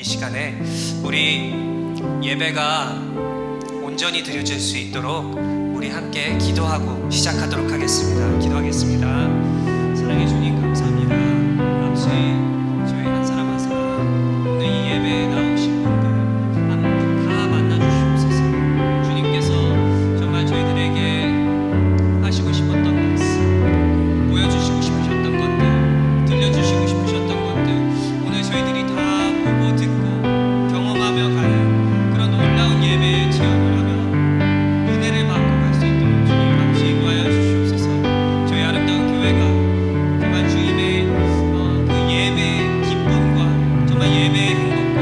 이 시간에 우리 예배가 온전히 드려질 수 있도록 우리 함께 기도하고 시작하도록 하겠습니다. 기도하겠습니다. 사랑해 주님 감사합니다. 아버지, 저희 한 사람 한 사람 오늘 이 예배에 나오신 분들 다 만나 주시옵소서. 주님께서 정말 저희들에게 하시고 싶었던 말씀, 보여주시고 싶으셨던 것들, 들려주시고 싶으셨던 것들, 오늘 저희들이 다 보고 듣고 경험하며 가는 그런 놀라운 예배의 체험을 하며 은혜를 받고 갈 수 있도록 주님 아버지 인도하여 주시옵소서. 저희 아름다운 교회가 정말 주님의 그 예배의 기쁨과 정말 예배의 행복과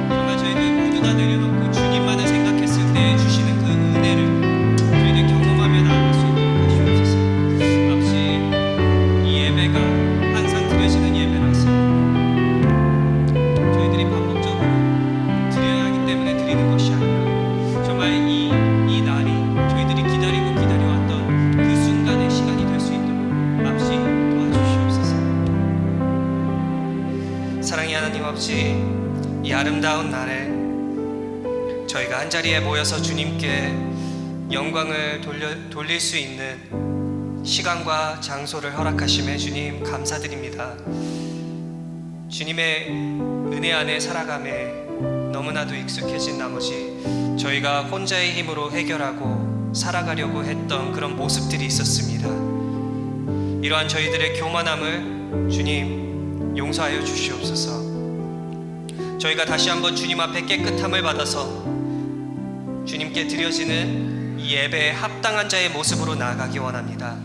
정말 저희들 모두 다 내려놓고 주님만을 생각했을 때 주시는 그 은혜를 저희들 경험하며 나아갈 수 있도록 하시옵소서. 아버지, 이 예배가 항상 드려지는 예배라서 저희들이 반복적으로 드려야 하기 때문에 드리는 것이 아니라 정말 이 날이 저희들이 기다려왔던 그 순간의 시간이 될 수 있도록 아버지 도와주시옵소서. 사랑의 하나님 아버지, 이 아름다운 날에 저희가 한자리에 모여서 주님께 영광을 돌릴 수 있는 시간과 장소를 허락하심에 주님 감사드립니다. 주님의 은혜 안에 살아감에 너무나도 익숙해진 나머지 저희가 혼자의 힘으로 해결하고 살아가려고 했던 그런 모습들이 있었습니다. 이러한 저희들의 교만함을 주님 용서하여 주시옵소서. 저희가 다시 한번 주님 앞에 깨끗함을 받아서 주님께 드려지는 이 예배에 합당한 자의 모습으로 나아가기 원합니다.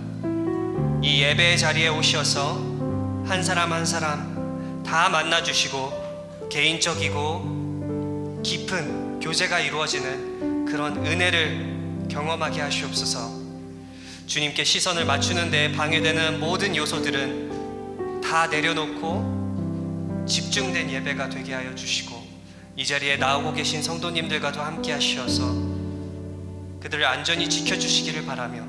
이 예배의 자리에 오셔서 한 사람 한 사람 다 만나주시고 개인적이고 깊은 교제가 이루어지는 그런 은혜를 경험하게 하시옵소서. 주님께 시선을 맞추는 데 방해되는 모든 요소들은 다 내려놓고 집중된 예배가 되게 하여 주시고 이 자리에 나오고 계신 성도님들과도 함께 하시어서 그들을 안전히 지켜주시기를 바라며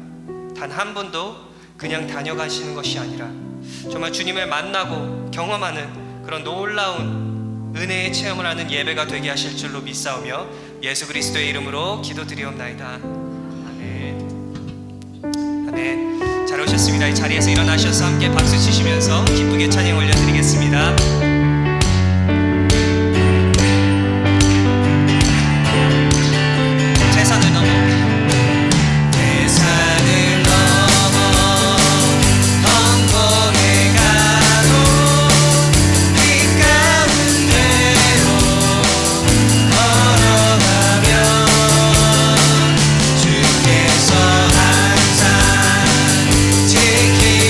단 한 분도 그냥 다녀가시는 것이 아니라 정말 주님을 만나고 경험하는 그런 놀라운 은혜의 체험을 하는 예배가 되게 하실 줄로 믿사오며 예수 그리스도의 이름으로 기도드리옵나이다. 아멘. 아멘. 잘 오셨습니다. 이 자리에서 일어나셔서 함께 박수 치시면서 기쁘게 찬양 올려드리겠습니다.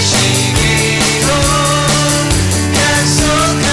지키시기로 약속하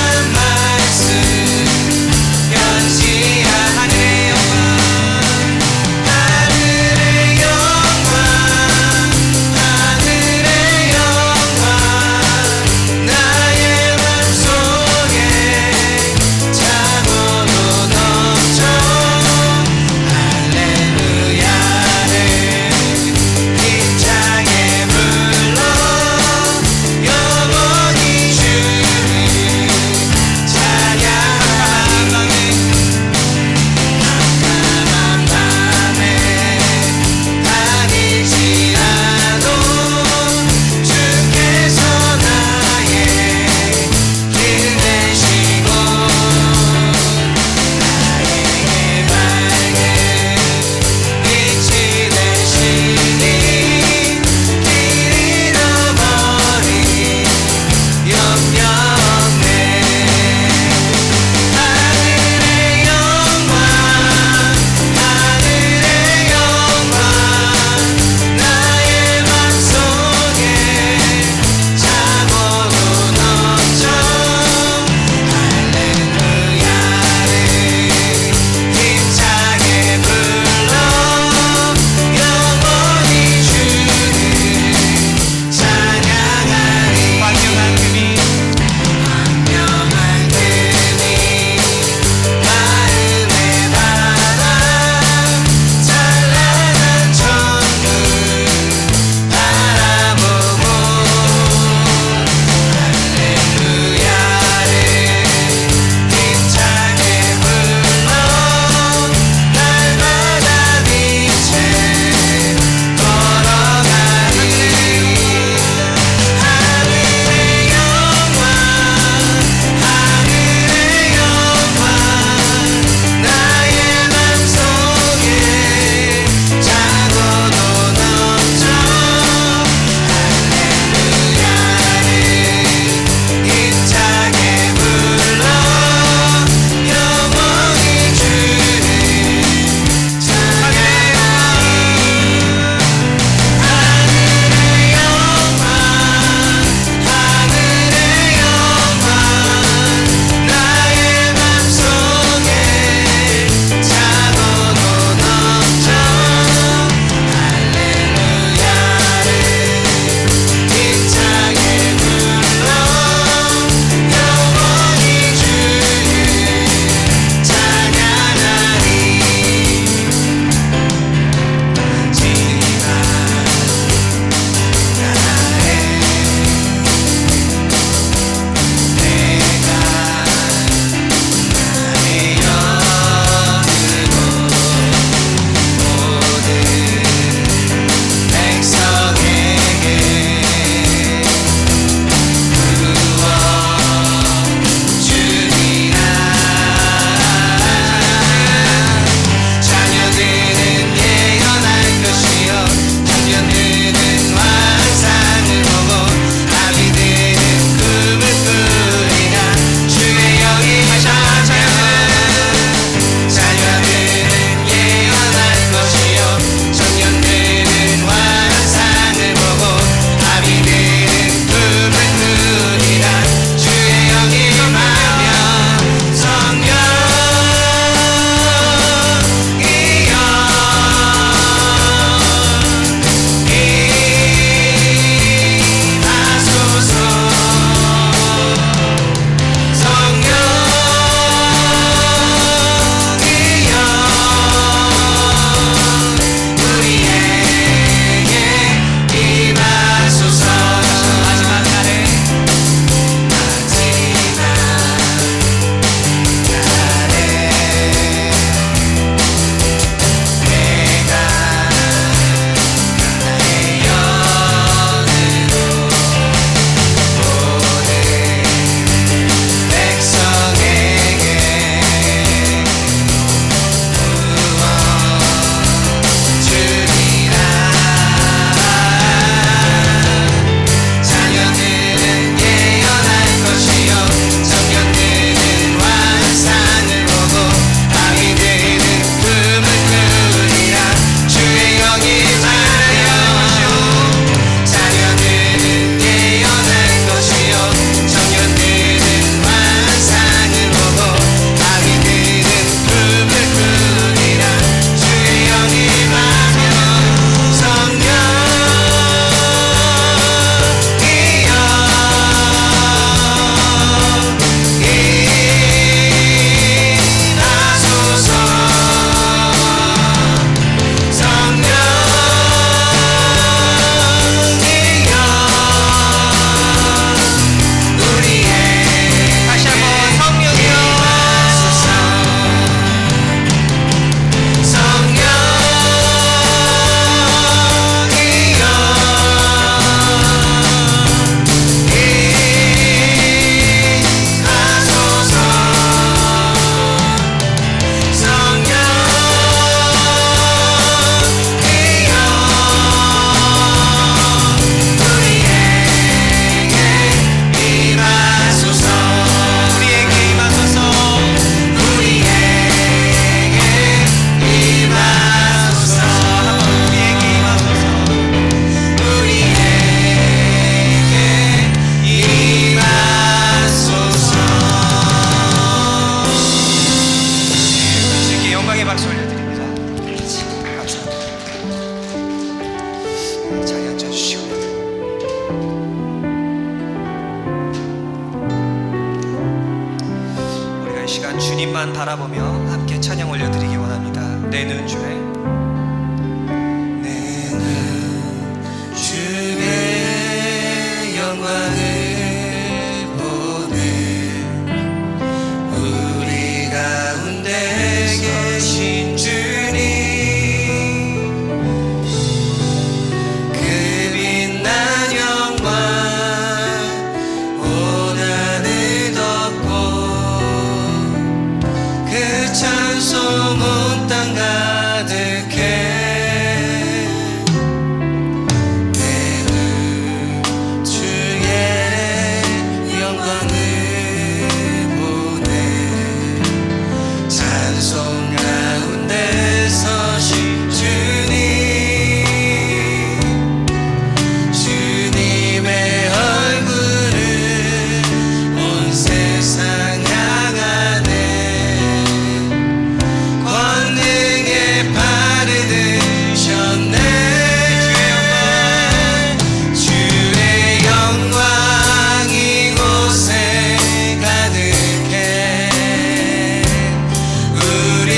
주님만 바라보며 함께 찬양 올려드리기 원합니다. 내 눈 주에 내 눈 주의 영광을 보네. 우리 가운데 계신 주님, 그 빛난 영광 온 하늘 덮고, 그 찬송 온 땅 가득해. 내 눈 주의 영광을 보네. 찬송 가운데 서신 주님, 주님의 얼굴을 온 세상 향하네. 권능의 발을 드셨네. 주의 영광 이곳에 가득해. 우리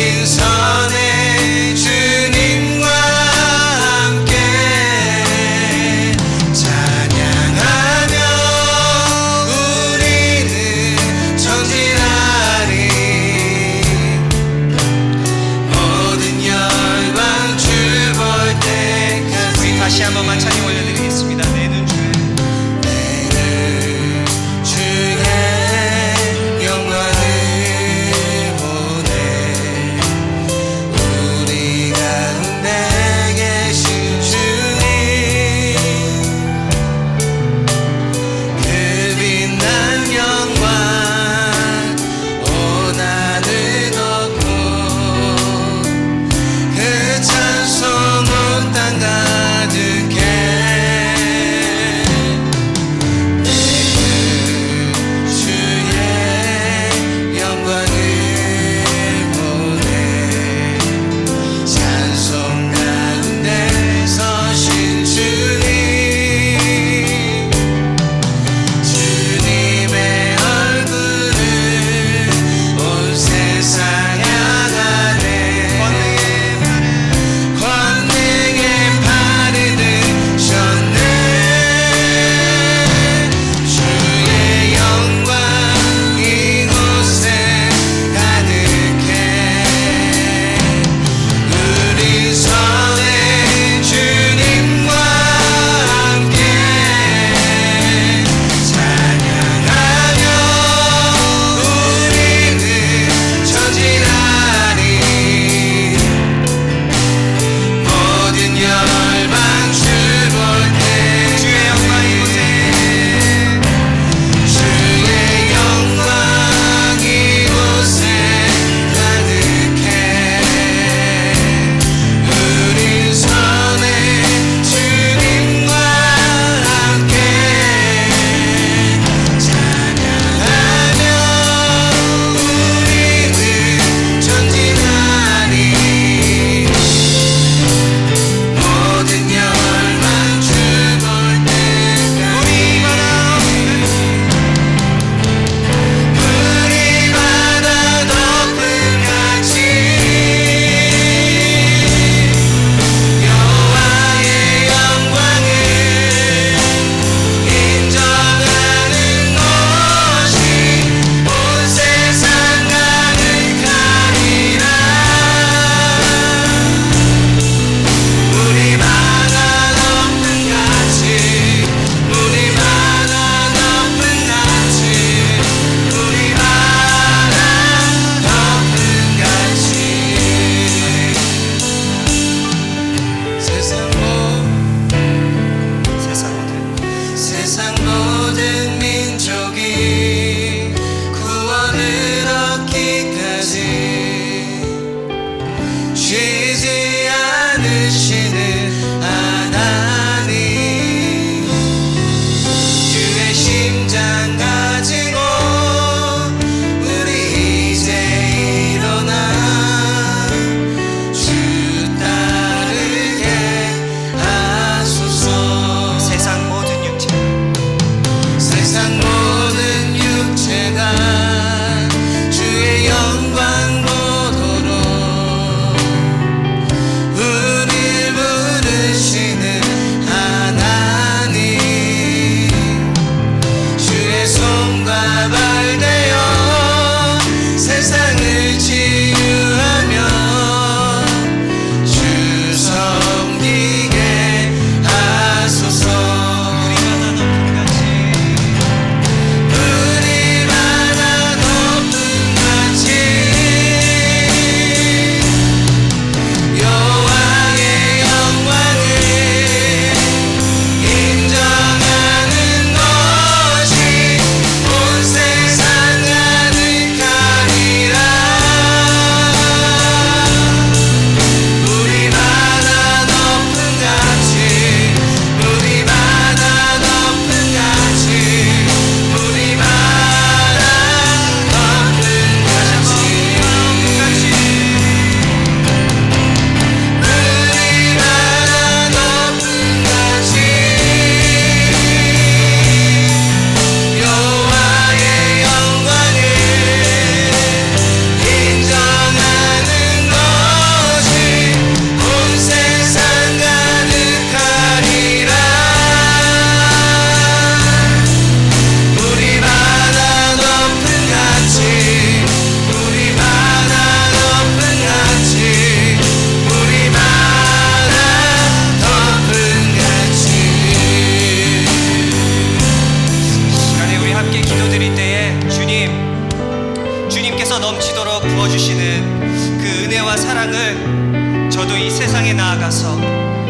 부어주시는 그 은혜와 사랑을 저도 이 세상에 나아가서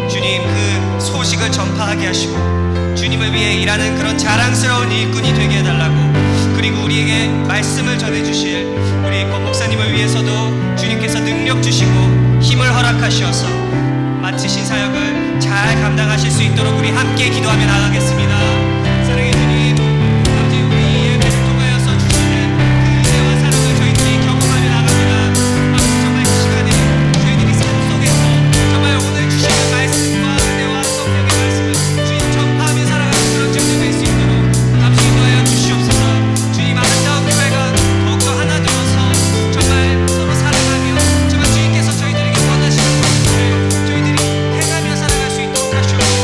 주님 그 소식을 전파하게 하시고 주님을 위해 일하는 그런 자랑스러운 일꾼이 되게 해달라고, 그리고 우리에게 말씀을 전해주실 우리 권 목사님을 위해서도 주님께서 능력 주시고 힘을 허락하시어서 맡으신 사역을 잘 감당하실 수 있도록 우리 함께 기도하며 나가겠습니다. 사랑의 주님, 아버지 우리 예배를 통하여서 주시는 그 은혜와 사랑을 저희들이 경험하며 나갑니다. 아버지 정말 이 시간에 저희들이 삶 속에서 정말 오늘 주시는 말씀과 은혜와 성령의 말씀을 주님 전파하며 살아가는 그런 저희들 될 수 있도록 아버지 인도하여 주시옵소서. 주님 아름다운 교회가 더욱더 하나 되어서 정말 서로 사랑하며 정말 주님께서 저희들에게 원하시는 것들을 저희들이 행하며 살아갈 수 있도록 하시옵시고,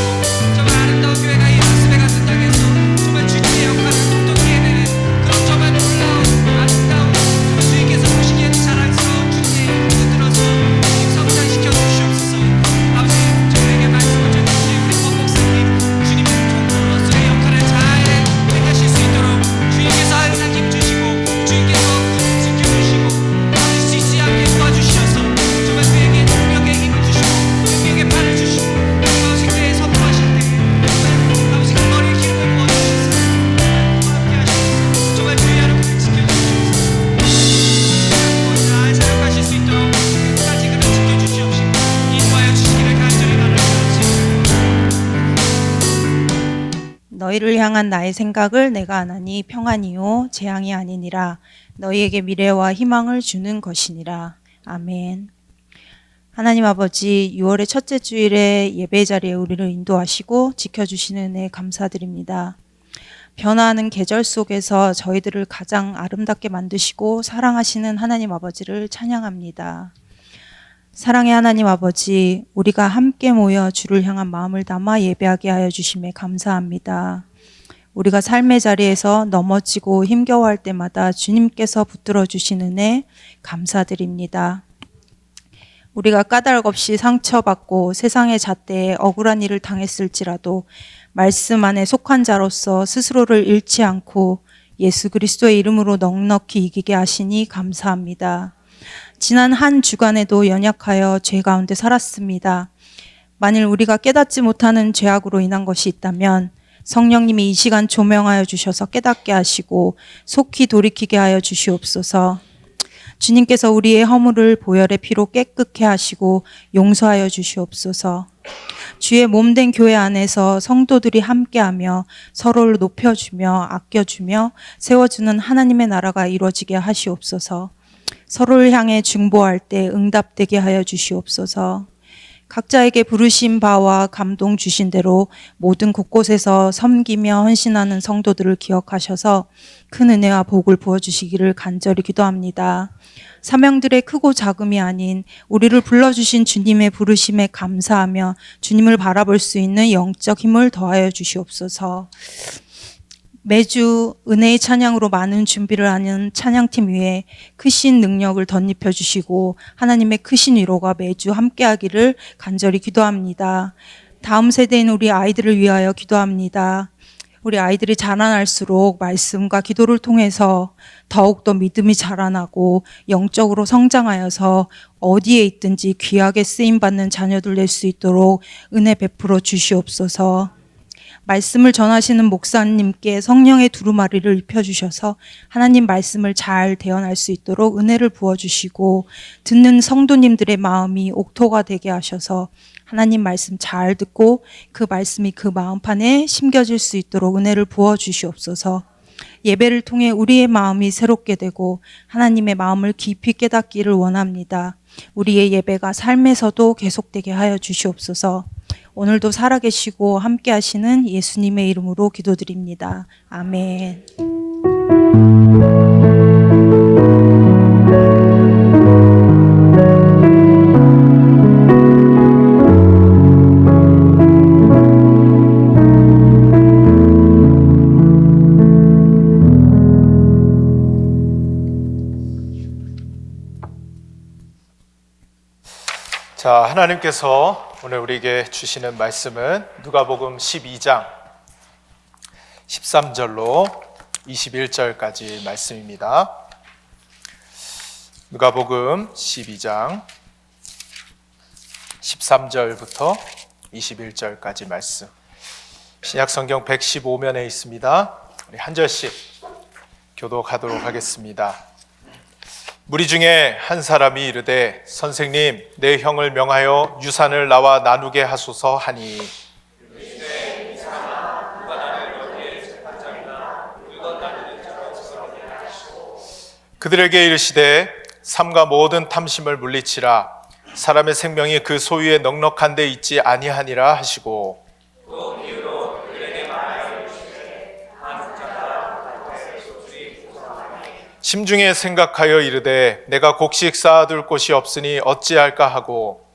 정말 아름다운 교회가 이 모습에 같은 땅에서 정말 주님의 역할을 똑똑히 해내는 그런 정말 놀라운 아름다운 정말 주님께서 보시기에는 자랑스러운 주님의 일꾼을 들어서 주님 성장시켜 주시옵소서. 아버지 저희에게 말씀을 전해주신 우리 권 목사님, 주님의 종으로서의 역할을 잘 행하실 수 있도록 주님께서 항상 힘주시고 주님께서 지켜주시고 아버지 지시하게 도와주셔서 정말 그에게 능력의 힘을 주시고 능력의 팔을 주시고 아버지 그의 선포하실 때 정말 아버지 그 머리에 기름을 부어주셔서 함께 하시옵소서. 정말 주의 여러분을 지켜주시옵소서. 잘 사역하실 수 있도록 끝까지 그를 지켜주시옵시고 인도하여 주시기를 간절히 바라옵나이다. 너희를 향한 나의 생각을 내가 아나니 평안이요 재앙이 아니니라. 너희에게 미래와 희망을 주는 것이니라. 아멘. 하나님 아버지, 6월의 첫째 주일에 예배 자리에 우리를 인도하시고 지켜주시는 은혜 감사드립니다. 변화하는 계절 속에서 저희들을 가장 아름답게 만드시고 사랑하시는 하나님 아버지를 찬양합니다. 사랑의 하나님 아버지, 우리가 함께 모여 주를 향한 마음을 담아 예배하게 하여 주심에 감사합니다. 우리가 삶의 자리에서 넘어지고 힘겨워할 때마다 주님께서 붙들어 주시는 은혜 감사드립니다. 우리가 까닭 없이 상처받고 세상의 잣대에 억울한 일을 당했을지라도 말씀 안에 속한 자로서 스스로를 잃지 않고 예수 그리스도의 이름으로 넉넉히 이기게 하시니 감사합니다. 지난 한 주간에도 연약하여 죄 가운데 살았습니다. 만일 우리가 깨닫지 못하는 죄악으로 인한 것이 있다면 성령님이 이 시간 조명하여 주셔서 깨닫게 하시고 속히 돌이키게 하여 주시옵소서. 주님께서 우리의 허물을 보혈의 피로 깨끗게 하시고 용서하여 주시옵소서. 주의 몸된 교회 안에서 성도들이 함께하며 서로를 높여주며 아껴주며 세워주는 하나님의 나라가 이루어지게 하시옵소서. 서로를 향해 중보할 때 응답되게 하여 주시옵소서. 각자에게 부르신 바와 감동 주신 대로 모든 곳곳에서 섬기며 헌신하는 성도들을 기억하셔서 큰 은혜와 복을 부어주시기를 간절히 기도합니다. 사명들의 크고 작음이 아닌 우리를 불러주신 주님의 부르심에 감사하며 주님을 바라볼 수 있는 영적 힘을 더하여 주시옵소서. 매주 은혜의 찬양으로 많은 준비를 하는 찬양팀 위에 크신 능력을 덧입혀 주시고 하나님의 크신 위로가 매주 함께하기를 간절히 기도합니다. 다음 세대인 우리 아이들을 위하여 기도합니다. 우리 아이들이 자라날수록 말씀과 기도를 통해서 더욱더 믿음이 자라나고 영적으로 성장하여서 어디에 있든지 귀하게 쓰임받는 자녀들 될 수 있도록 은혜 베풀어 주시옵소서. 말씀을 전하시는 목사님께 성령의 두루마리를 입혀주셔서 하나님 말씀을 잘 대언할 수 있도록 은혜를 부어주시고 듣는 성도님들의 마음이 옥토가 되게 하셔서 하나님 말씀 잘 듣고 그 말씀이 그 마음판에 심겨질 수 있도록 은혜를 부어주시옵소서. 예배를 통해 우리의 마음이 새롭게 되고 하나님의 마음을 깊이 깨닫기를 원합니다. 우리의 예배가 삶에서도 계속되게 하여 주시옵소서. 오늘도 살아계시고 함께 하시는 예수님의 이름으로 기도드립니다. 아멘. 자, 하나님께서 오늘 우리에게 주시는 말씀은 누가복음 12장 13절로 21절까지 말씀입니다. 누가복음 12장 13절부터 21절까지 말씀. 신약성경 115면에 있습니다. 우리 한 절씩 교독하도록 하겠습니다. 무리 중에 한 사람이 이르되 선생님 내 형을 명하여 유산을 나와 나누게 하소서 하니 그들에게 이르시되 삼가 모든 탐심을 물리치라 사람의 생명이 그 소유에 넉넉한 데 있지 아니하니라 하시고 심중에 생각하여 이르되 내가 곡식 쌓아둘 곳이 없으니 어찌할까 하고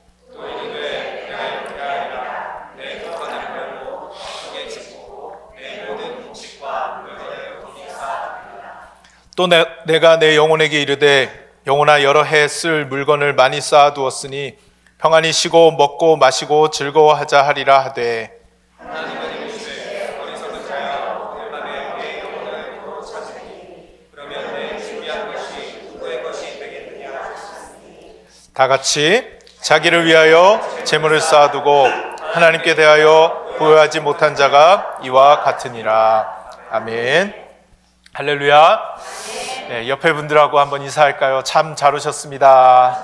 또 내가 내 영혼에게 이르되 영혼아 여러 해 쓸 물건을 많이 쌓아두었으니 평안히 쉬고 먹고 마시고 즐거워하자 하리라 하되 다 같이 자기를 위하여 재물을 쌓아두고 하나님께 대하여 보유하지 못한 자가 이와 같으니라. 아멘. 할렐루야. 네, 옆에 분들하고 한번 인사할까요? 참 잘 오셨습니다.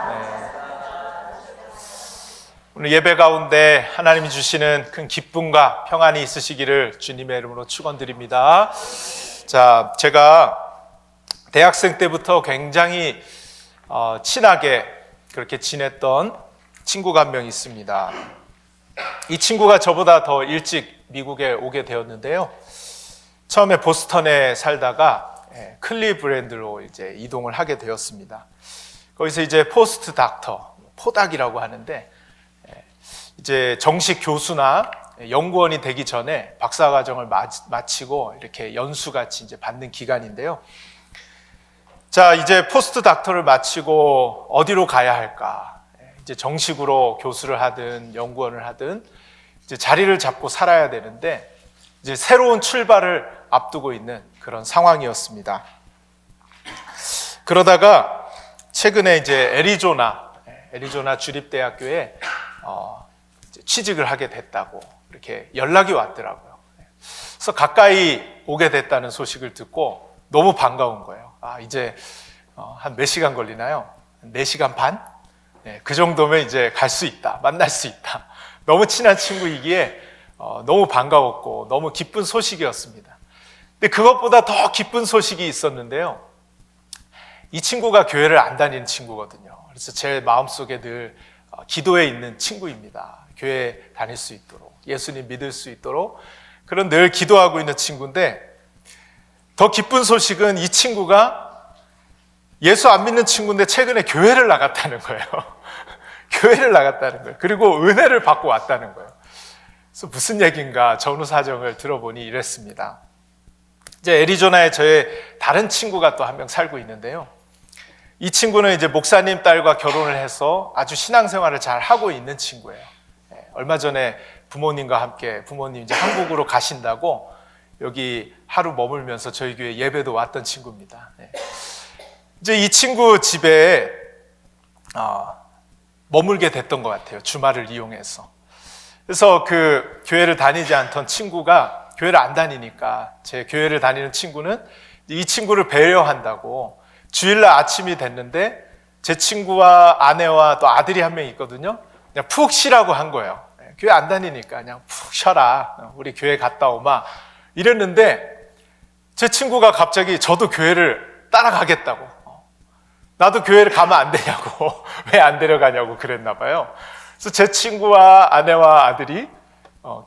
네. 오늘 예배 가운데 하나님이 주시는 큰 기쁨과 평안이 있으시기를 주님의 이름으로 축원드립니다. 자, 제가 대학생 때부터 굉장히 친하게 그렇게 지냈던 친구가 한 명 있습니다. 이 친구가 저보다 더 일찍 미국에 오게 되었는데요. 처음에 보스턴에 살다가 클리브랜드로 이제 이동을 하게 되었습니다. 거기서 이제 포스트 닥터, 포닥이라고 하는데 이제 정식 교수나 연구원이 되기 전에 박사과정을 마치고 이렇게 연수같이 이제 받는 기간인데요. 자, 이제 포스트 닥터를 마치고 어디로 가야 할까? 이제 정식으로 교수를 하든 연구원을 하든 이제 자리를 잡고 살아야 되는데 이제 새로운 출발을 앞두고 있는 그런 상황이었습니다. 그러다가 최근에 이제 애리조나 주립대학교에 취직을 하게 됐다고 이렇게 연락이 왔더라고요. 그래서 가까이 오게 됐다는 소식을 듣고 너무 반가운 거예요. 이제 한 몇 시간 걸리나요? 4시간 반? 네, 그 정도면 이제 갈 수 있다, 만날 수 있다. 너무 친한 친구이기에 너무 반가웠고 너무 기쁜 소식이었습니다. 근데 그것보다 더 기쁜 소식이 있었는데요. 이 친구가 교회를 안 다니는 친구거든요. 그래서 제 마음속에 늘 기도에 있는 친구입니다. 교회 다닐 수 있도록, 예수님 믿을 수 있도록 그런 늘 기도하고 있는 친구인데 더 기쁜 소식은 이 친구가 예수 안 믿는 친구인데 최근에 교회를 나갔다는 거예요. 교회를 나갔다는 거예요. 그리고 은혜를 받고 왔다는 거예요. 그래서 무슨 얘기인가 전후 사정을 들어보니 이랬습니다. 이제 애리조나에 저의 다른 친구가 또 한 명 살고 있는데요. 이 친구는 이제 목사님 딸과 결혼을 해서 아주 신앙생활을 잘 하고 있는 친구예요. 얼마 전에 부모님과 함께 부모님 이제 한국으로 가신다고 여기 하루 머물면서 저희 교회 예배도 왔던 친구입니다. 이제 이 친구 집에 머물게 됐던 것 같아요. 주말을 이용해서. 그래서 그 교회를 다니지 않던 친구가 교회를 안 다니니까 제 교회를 다니는 친구는 이 친구를 배려한다고 주일날 아침이 됐는데 제 친구와 아내와 또 아들이 한 명 있거든요. 그냥 푹 쉬라고 한 거예요. 교회 안 다니니까 그냥 푹 쉬어라. 우리 교회 갔다 오마. 이랬는데 제 친구가 갑자기 저도 교회를 따라가겠다고. 나도 교회를 가면 안 되냐고. 왜 안 데려가냐고 그랬나 봐요. 그래서 제 친구와 아내와 아들이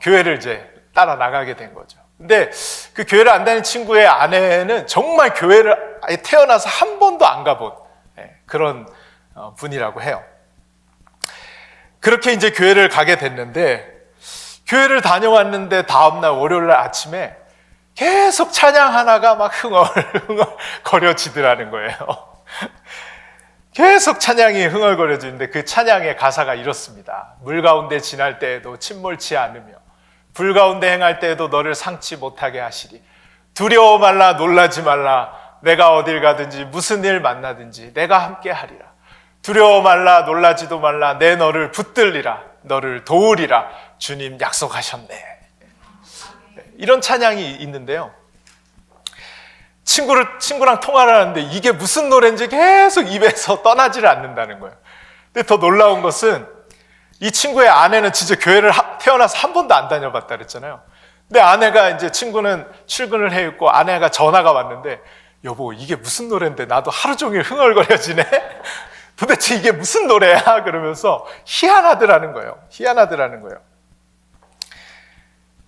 교회를 이제 따라 나가게 된 거죠. 근데 그 교회를 안 다니는 친구의 아내는 정말 교회를 아예 태어나서 한 번도 안 가본 그런 분이라고 해요. 그렇게 이제 교회를 가게 됐는데 교회를 다녀왔는데 다음날 월요일날 아침에 계속 찬양 하나가 막 흥얼거려지더라는 거예요. 계속 찬양이 흥얼거려지는데 그 찬양의 가사가 이렇습니다. 물 가운데 지날 때에도 침몰치 않으며 불 가운데 행할 때에도 너를 상치 못하게 하시리. 두려워 말라 놀라지 말라 내가 어딜 가든지 무슨 일 만나든지 내가 함께 하리라. 두려워 말라, 놀라지도 말라. 내 너를 붙들리라, 너를 도우리라. 주님 약속하셨네. 이런 찬양이 있는데요, 친구랑 통화를 하는데 이게 무슨 노래인지 계속 입에서 떠나지를 않는다는 거예요. 근데 더 놀라운 것은 이 친구의 아내는 진짜 교회를 태어나서 한 번도 안 다녀봤다 그랬잖아요. 근데 아내가 이제, 친구는 출근을 해 있고 아내가 전화가 왔는데, 여보 이게 무슨 노래인데 나도 하루 종일 흥얼거려지네. 도대체 이게 무슨 노래야? 그러면서 희한하더라는 거예요. 희한하더라는 거예요.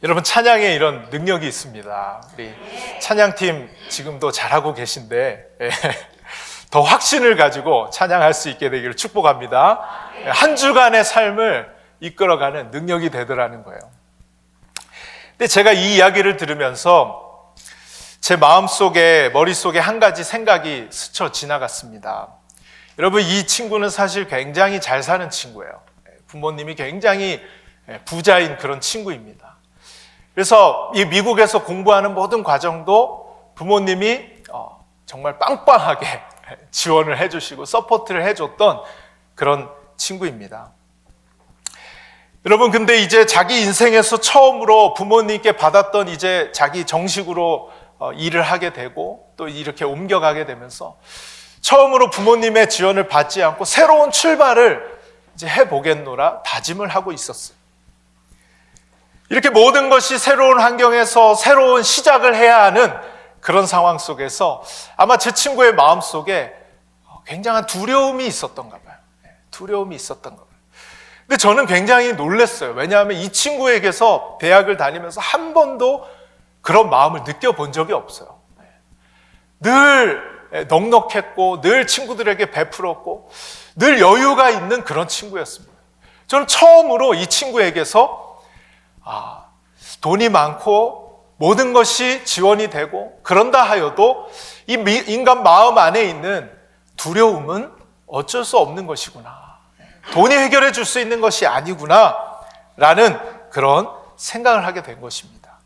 여러분, 찬양에 이런 능력이 있습니다. 우리 찬양팀 지금도 잘하고 계신데 더 확신을 가지고 찬양할 수 있게 되기를 축복합니다. 한 주간의 삶을 이끌어가는 능력이 되더라는 거예요. 근데 제가 이 이야기를 들으면서 제 마음속에, 머릿속에 한 가지 생각이 스쳐 지나갔습니다. 여러분, 이 친구는 사실 굉장히 잘 사는 친구예요. 부모님이 굉장히 부자인 그런 친구입니다. 그래서 이 미국에서 공부하는 모든 과정도 부모님이 정말 빵빵하게 지원을 해주시고 서포트를 해줬던 그런 친구입니다. 여러분, 근데 이제 자기 인생에서 처음으로 부모님께 받았던 이제 자기 정식으로 일을 하게 되고 또 이렇게 옮겨가게 되면서 처음으로 부모님의 지원을 받지 않고 새로운 출발을 이제 해보겠노라 다짐을 하고 있었어요. 이렇게 모든 것이 새로운 환경에서 새로운 시작을 해야 하는 그런 상황 속에서 아마 제 친구의 마음속에 굉장한 두려움이 있었던가 봐요. 두려움이 있었던가 봐요. 근데 저는 굉장히 놀랐어요. 왜냐하면 이 친구에게서 대학을 다니면서 한 번도 그런 마음을 느껴본 적이 없어요. 늘 넉넉했고 늘 친구들에게 베풀었고 늘 여유가 있는 그런 친구였습니다. 저는 처음으로 이 친구에게서 돈이 많고 모든 것이 지원이 되고 그런다 하여도 이 인간 마음 안에 있는 두려움은 어쩔 수 없는 것이구나, 돈이 해결해 줄 수 있는 것이 아니구나 라는 그런 생각을 하게 된 것입니다.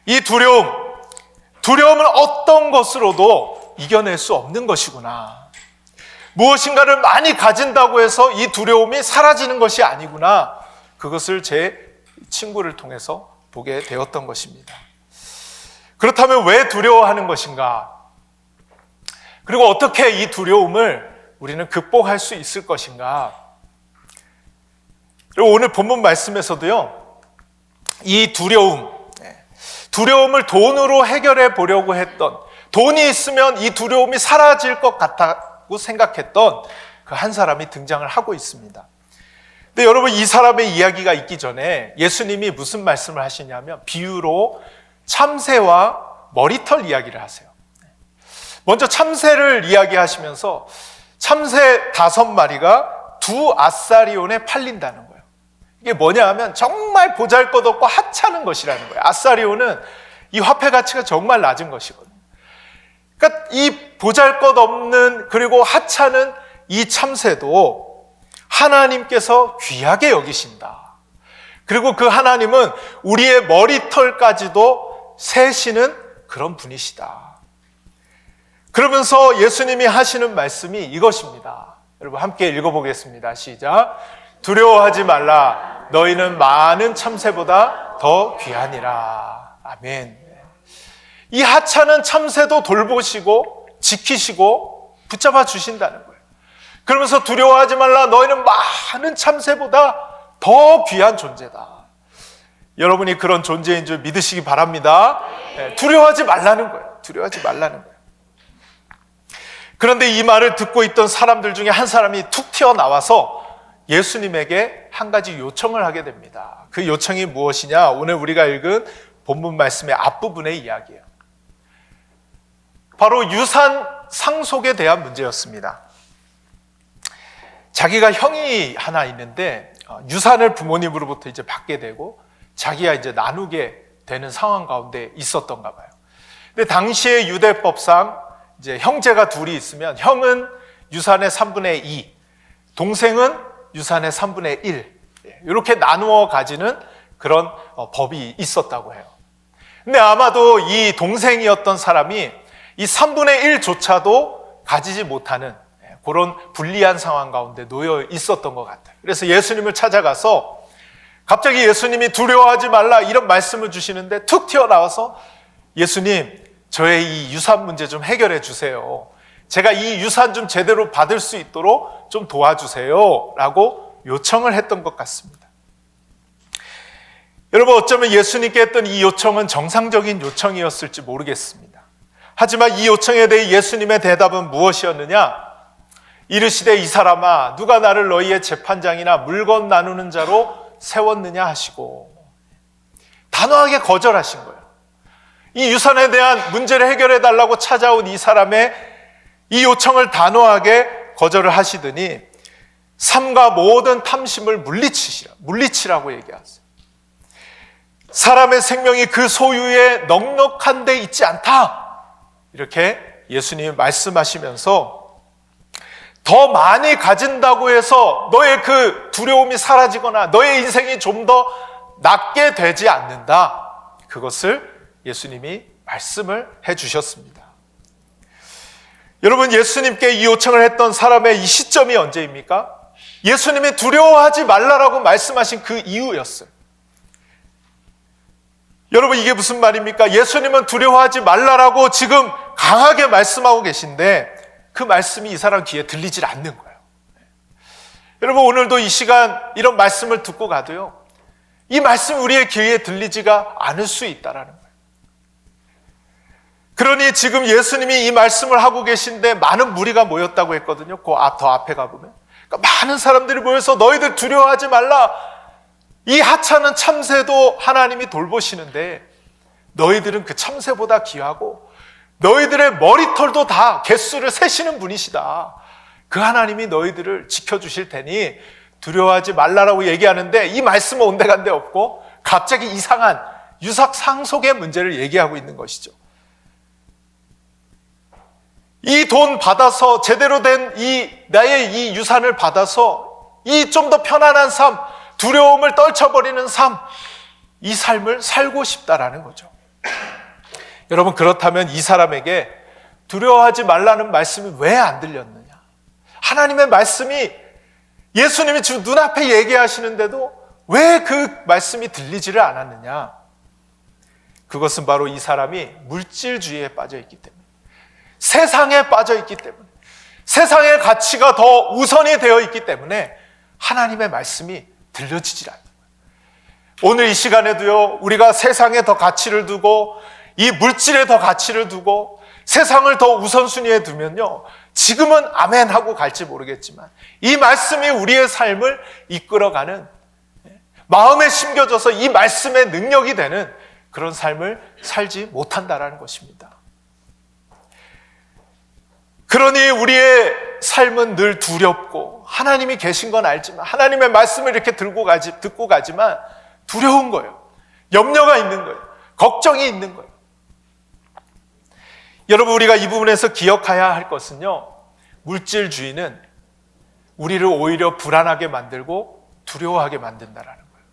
이 두려움은 어떤 것으로도 이겨낼 수 없는 것이구나, 무엇인가를 많이 가진다고 해서 이 두려움이 사라지는 것이 아니구나, 그것을 제 친구를 통해서 보게 되었던 것입니다. 그렇다면 왜 두려워하는 것인가? 그리고 어떻게 이 두려움을 우리는 극복할 수 있을 것인가? 그리고 오늘 본문 말씀에서도요, 이 두려움을 돈으로 해결해 보려고 했던, 돈이 있으면 이 두려움이 사라질 것 같다고 생각했던 그 한 사람이 등장을 하고 있습니다. 근데 여러분, 이 사람의 이야기가 있기 전에 예수님이 무슨 말씀을 하시냐면 비유로 참새와 머리털 이야기를 하세요. 먼저 참새를 이야기하시면서 참새 5마리가 2아사리온에 팔린다는 거예요. 이게 뭐냐 하면 정말 보잘것없고 하찮은 것이라는 거예요. 아사리온은 이 화폐 가치가 정말 낮은 것이거든요. 그러니까 이 보잘것없는 그리고 하찮은 이 참새도 하나님께서 귀하게 여기신다. 그리고 그 하나님은 우리의 머리털까지도 세시는 그런 분이시다. 그러면서 예수님이 하시는 말씀이 이것입니다. 여러분 함께 읽어보겠습니다. 시작. 두려워하지 말라. 너희는 많은 참새보다 더 귀하니라. 아멘. 이 하찮은 참새도 돌보시고 지키시고 붙잡아 주신다는 거예요. 그러면서 두려워하지 말라. 너희는 많은 참새보다 더 귀한 존재다. 여러분이 그런 존재인 줄 믿으시기 바랍니다. 두려워하지 말라는 거예요. 두려워하지 말라는 거예요. 그런데 이 말을 듣고 있던 사람들 중에 한 사람이 툭 튀어나와서 예수님에게 한 가지 요청을 하게 됩니다. 그 요청이 무엇이냐? 오늘 우리가 읽은 본문 말씀의 앞부분의 이야기예요. 바로 유산 상속에 대한 문제였습니다. 자기가 형이 하나 있는데 유산을 부모님으로부터 이제 받게 되고 자기가 이제 나누게 되는 상황 가운데 있었던가 봐요. 근데 당시의 유대법상 이제 형제가 둘이 있으면 형은 유산의 3분의 2, 동생은 유산의 3분의 1 이렇게 나누어 가지는 그런 법이 있었다고 해요. 근데 아마도 이 동생이었던 사람이 이 3분의 1조차도 가지지 못하는 그런 불리한 상황 가운데 놓여 있었던 것 같아요. 그래서 예수님을 찾아가서 갑자기 예수님이 두려워하지 말라 이런 말씀을 주시는데 툭 튀어나와서 예수님, 저의 이 유산 문제 좀 해결해 주세요. 제가 이 유산 좀 제대로 받을 수 있도록 좀 도와주세요 라고 요청을 했던 것 같습니다. 여러분, 어쩌면 예수님께 했던 이 요청은 정상적인 요청이었을지 모르겠습니다. 하지만 이 요청에 대해 예수님의 대답은 무엇이었느냐? 이르시되 이 사람아, 누가 나를 너희의 재판장이나 물건 나누는 자로 세웠느냐 하시고 단호하게 거절하신 거예요. 이 유산에 대한 문제를 해결해 달라고 찾아온 이 사람의 이 요청을 단호하게 거절을 하시더니 삶과 모든 탐심을 물리치라고 얘기하세요. 사람의 생명이 그 소유에 넉넉한 데 있지 않다, 이렇게 예수님이 말씀하시면서 더 많이 가진다고 해서 너의 그 두려움이 사라지거나 너의 인생이 좀 더 낫게 되지 않는다, 그것을 예수님이 말씀을 해주셨습니다. 여러분, 예수님께 이 요청을 했던 사람의 이 시점이 언제입니까? 예수님이 두려워하지 말라라고 말씀하신 그 이후였어요. 여러분, 이게 무슨 말입니까? 예수님은 두려워하지 말라라고 지금 강하게 말씀하고 계신데 그 말씀이 이 사람 귀에 들리질 않는 거예요. 여러분, 오늘도 이 시간 이런 말씀을 듣고 가도요, 이 말씀이 우리의 귀에 들리지가 않을 수 있다라는 거예요. 그러니 지금 예수님이 이 말씀을 하고 계신데 많은 무리가 모였다고 했거든요. 더 앞에 가보면. 그러니까 많은 사람들이 모여서 너희들 두려워하지 말라. 이 하찮은 참새도 하나님이 돌보시는데 너희들은 그 참새보다 귀하고 너희들의 머리털도 다 개수를 세시는 분이시다. 그 하나님이 너희들을 지켜주실 테니 두려워하지 말라라고 얘기하는데 이 말씀은 온데간데 없고 갑자기 이상한 유삭상속의 문제를 얘기하고 있는 것이죠. 이 돈 받아서 제대로 된 나의 이 유산을 받아서 이 좀 더 편안한 삶, 두려움을 떨쳐버리는 삶, 이 삶을 살고 싶다라는 거죠. 여러분, 그렇다면 이 사람에게 두려워하지 말라는 말씀이 왜 안 들렸느냐? 하나님의 말씀이 예수님이 지금 눈앞에 얘기하시는데도 왜 그 말씀이 들리지를 않았느냐? 그것은 바로 이 사람이 물질주의에 빠져 있기 때문에, 세상에 빠져 있기 때문에, 세상의 가치가 더 우선이 되어 있기 때문에 하나님의 말씀이 들려지질 않는 거예요. 오늘 이 시간에도요, 우리가 세상에 더 가치를 두고 이 물질에 더 가치를 두고 세상을 더 우선순위에 두면요, 지금은 아멘 하고 갈지 모르겠지만 이 말씀이 우리의 삶을 이끌어가는, 마음에 심겨져서 이 말씀의 능력이 되는 그런 삶을 살지 못한다라는 것입니다. 그러니 우리의 삶은 늘 두렵고 하나님이 계신 건 알지만, 하나님의 말씀을 이렇게 듣고 가지만 두려운 거예요. 염려가 있는 거예요. 걱정이 있는 거예요. 여러분, 우리가 이 부분에서 기억해야 할 것은요, 물질주의는 우리를 오히려 불안하게 만들고 두려워하게 만든다라는 거예요.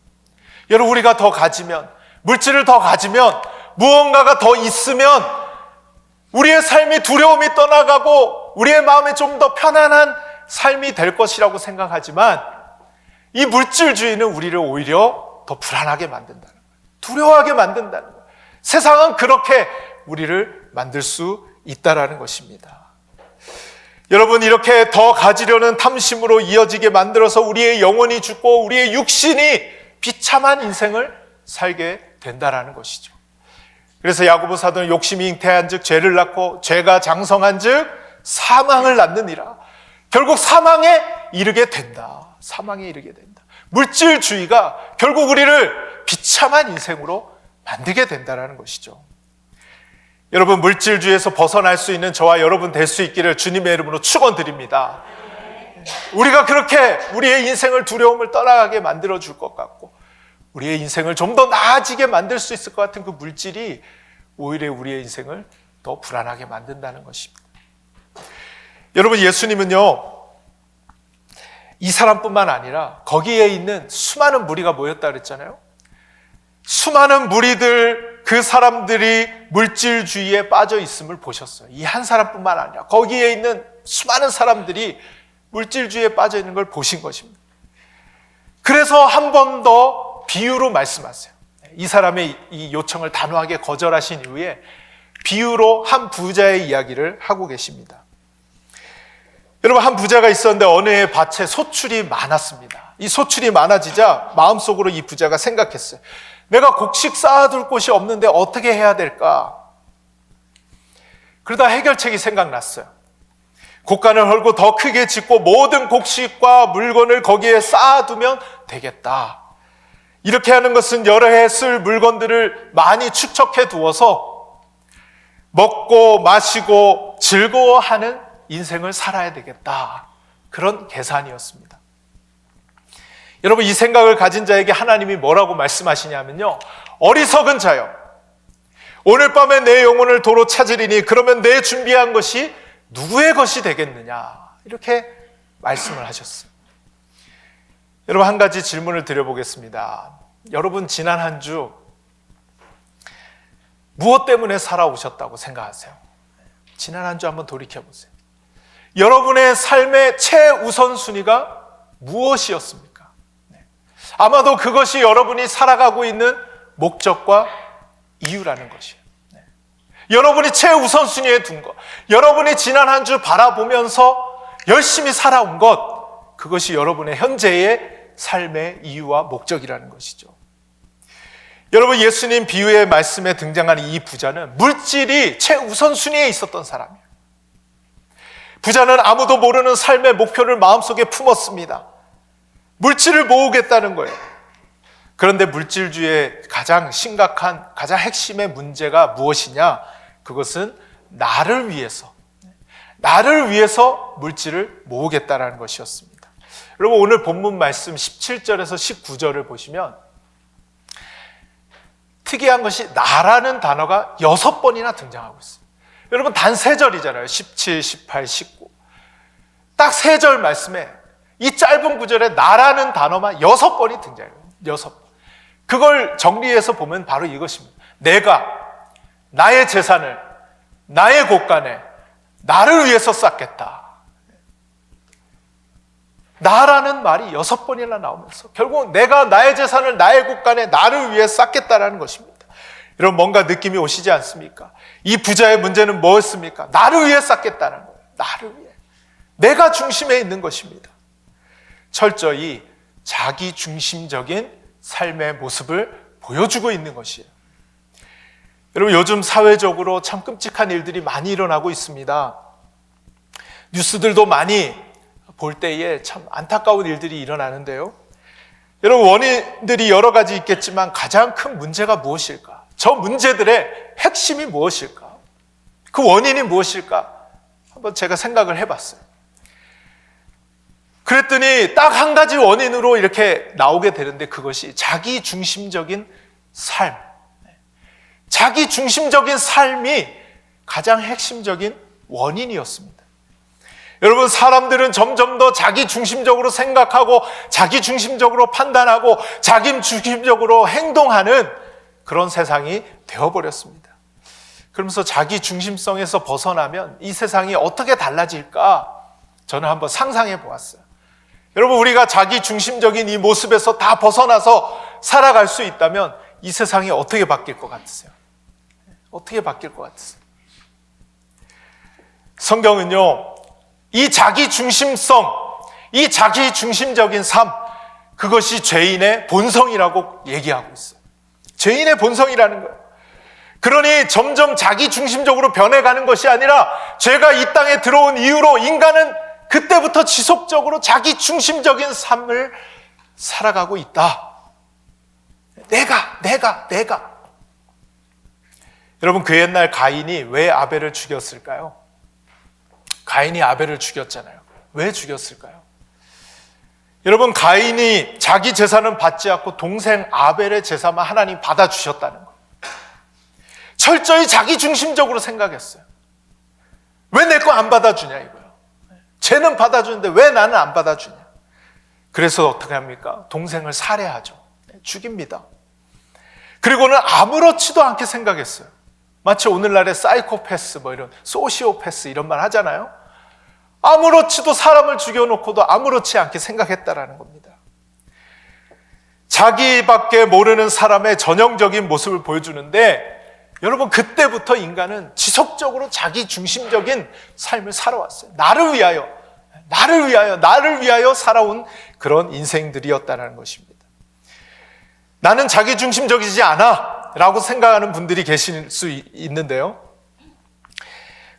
여러분, 우리가 더 가지면, 물질을 더 가지면, 무언가가 더 있으면 우리의 삶이 두려움이 떠나가고 우리의 마음에 좀 더 편안한 삶이 될 것이라고 생각하지만 이 물질주의는 우리를 오히려 더 불안하게 만든다는 거예요. 두려워하게 만든다는 거예요. 세상은 그렇게 우리를 만들 수 있다라는 것입니다. 여러분, 이렇게 더 가지려는 탐심으로 이어지게 만들어서 우리의 영혼이 죽고 우리의 육신이 비참한 인생을 살게 된다라는 것이죠. 그래서 야고보 사도는 욕심이 잉태한즉 죄를 낳고 죄가 장성한즉 사망을 낳느니라. 결국 사망에 이르게 된다. 사망에 이르게 된다. 물질주의가 결국 우리를 비참한 인생으로 만들게 된다는 것이죠. 여러분, 물질주의에서 벗어날 수 있는 저와 여러분 될 수 있기를 주님의 이름으로 축원드립니다. 우리가 그렇게 우리의 인생을 두려움을 떠나가게 만들어줄 것 같고 우리의 인생을 좀 더 나아지게 만들 수 있을 것 같은 그 물질이 오히려 우리의 인생을 더 불안하게 만든다는 것입니다. 여러분, 예수님은요, 이 사람뿐만 아니라 거기에 있는 수많은 무리가 모였다 그랬잖아요. 수많은 무리들, 그 사람들이 물질주의에 빠져 있음을 보셨어요. 이 한 사람뿐만 아니라 거기에 있는 수많은 사람들이 물질주의에 빠져 있는 걸 보신 것입니다. 그래서 한 번 더 비유로 말씀하세요. 이 사람의 이 요청을 단호하게 거절하신 이후에 비유로 한 부자의 이야기를 하고 계십니다. 여러분, 한 부자가 있었는데 어느 해 밭에 소출이 많았습니다. 이 소출이 많아지자 마음속으로 이 부자가 생각했어요. 내가 곡식 쌓아둘 곳이 없는데 어떻게 해야 될까? 그러다 해결책이 생각났어요. 곡간을 헐고 더 크게 짓고 모든 곡식과 물건을 거기에 쌓아두면 되겠다. 이렇게 하는 것은 여러 해 쓸 물건들을 많이 축적해 두어서 먹고 마시고 즐거워하는 인생을 살아야 되겠다. 그런 계산이었습니다. 여러분, 이 생각을 가진 자에게 하나님이 뭐라고 말씀하시냐면요, 어리석은 자여, 오늘 밤에 내 영혼을 도로 찾으리니 그러면 내 준비한 것이 누구의 것이 되겠느냐, 이렇게 말씀을 하셨어요. 여러분, 한 가지 질문을 드려보겠습니다. 여러분, 지난 한 주 무엇 때문에 살아오셨다고 생각하세요? 지난 한 주 한번 돌이켜보세요. 여러분의 삶의 최우선순위가 무엇이었습니까? 아마도 그것이 여러분이 살아가고 있는 목적과 이유라는 것이에요. 여러분이 최우선순위에 둔 것, 여러분이 지난 한 주 바라보면서 열심히 살아온 것, 그것이 여러분의 현재의 삶의 이유와 목적이라는 것이죠. 여러분, 예수님 비유의 말씀에 등장하는 이 부자는 물질이 최우선순위에 있었던 사람이에요. 부자는 아무도 모르는 삶의 목표를 마음속에 품었습니다. 물질을 모으겠다는 거예요. 그런데 물질주의의 가장 심각한, 가장 핵심의 문제가 무엇이냐? 그것은 나를 위해서 물질을 모으겠다는 것이었습니다. 여러분, 오늘 본문 말씀 17절에서 19절을 보시면 특이한 것이 나라는 단어가 6번이나 등장하고 있어요. 여러분, 단 3절이잖아요. 17, 18, 19. 딱 3절 말씀에 이 짧은 구절에 나라는 단어만 6번이 등장해요. 6번. 그걸 정리해서 보면 바로 이것입니다. 내가 나의 재산을, 나의 곳간에 나를 위해서 쌓겠다. 나라는 말이 6번이나 나오면서 결국 내가 나의 재산을 나의 곳간에 나를 위해 쌓겠다라는 것입니다. 여러분, 뭔가 느낌이 오시지 않습니까? 이 부자의 문제는 뭐였습니까? 나를 위해 쌓겠다는 거예요. 나를 위해. 내가 중심에 있는 것입니다. 철저히 자기 중심적인 삶의 모습을 보여주고 있는 것이에요. 여러분, 요즘 사회적으로 참 끔찍한 일들이 많이 일어나고 있습니다. 뉴스들도 많이 볼 때에 참 안타까운 일들이 일어나는데요. 여러분, 원인들이 여러 가지 있겠지만 가장 큰 문제가 무엇일까? 저 문제들의 핵심이 무엇일까? 그 원인이 무엇일까? 한번 제가 생각을 해봤어요. 그랬더니 딱 한 가지 원인으로 이렇게 나오게 되는데, 그것이 자기 중심적인 삶. 자기 중심적인 삶이 가장 핵심적인 원인이었습니다. 여러분, 사람들은 점점 더 자기 중심적으로 생각하고 자기 중심적으로 판단하고 자기 중심적으로 행동하는 그런 세상이 되어버렸습니다. 그러면서 자기 중심성에서 벗어나면 이 세상이 어떻게 달라질까? 저는 한번 상상해 보았어요. 여러분, 우리가 자기 중심적인 이 모습에서 다 벗어나서 살아갈 수 있다면 이 세상이 어떻게 바뀔 것 같으세요? 어떻게 바뀔 것 같으세요? 성경은요, 이 자기 중심성, 이 자기 중심적인 삶, 그것이 죄인의 본성이라고 얘기하고 있어요. 죄인의 본성이라는 거예요. 그러니 점점 자기 중심적으로 변해가는 것이 아니라 죄가 이 땅에 들어온 이후로 인간은 그때부터 지속적으로 자기 중심적인 삶을 살아가고 있다. 내가. 여러분, 그 옛날 가인이 왜 아벨을 죽였을까요? 가인이 아벨을 죽였잖아요. 왜 죽였을까요? 여러분, 가인이 자기 재산은 받지 않고 동생 아벨의 재산만 하나님 받아주셨다는 거예요. 철저히 자기 중심적으로 생각했어요. 왜 내 거 안 받아주냐 이거예요. 쟤는 받아주는데 왜 나는 안 받아주냐. 그래서 어떻게 합니까? 동생을 살해하죠. 죽입니다. 그리고는 아무렇지도 않게 생각했어요. 마치 오늘날의 사이코패스, 이런 소시오패스 이런 말 하잖아요. 아무렇지도 사람을 죽여놓고도 아무렇지 않게 생각했다라는 겁니다. 자기밖에 모르는 사람의 전형적인 모습을 보여주는데, 여러분, 그때부터 인간은 지속적으로 자기 중심적인 삶을 살아왔어요. 나를 위하여 살아온 그런 인생들이었다는 것입니다. 나는 자기 중심적이지 않아 라고 생각하는 분들이 계실 수 있는데요.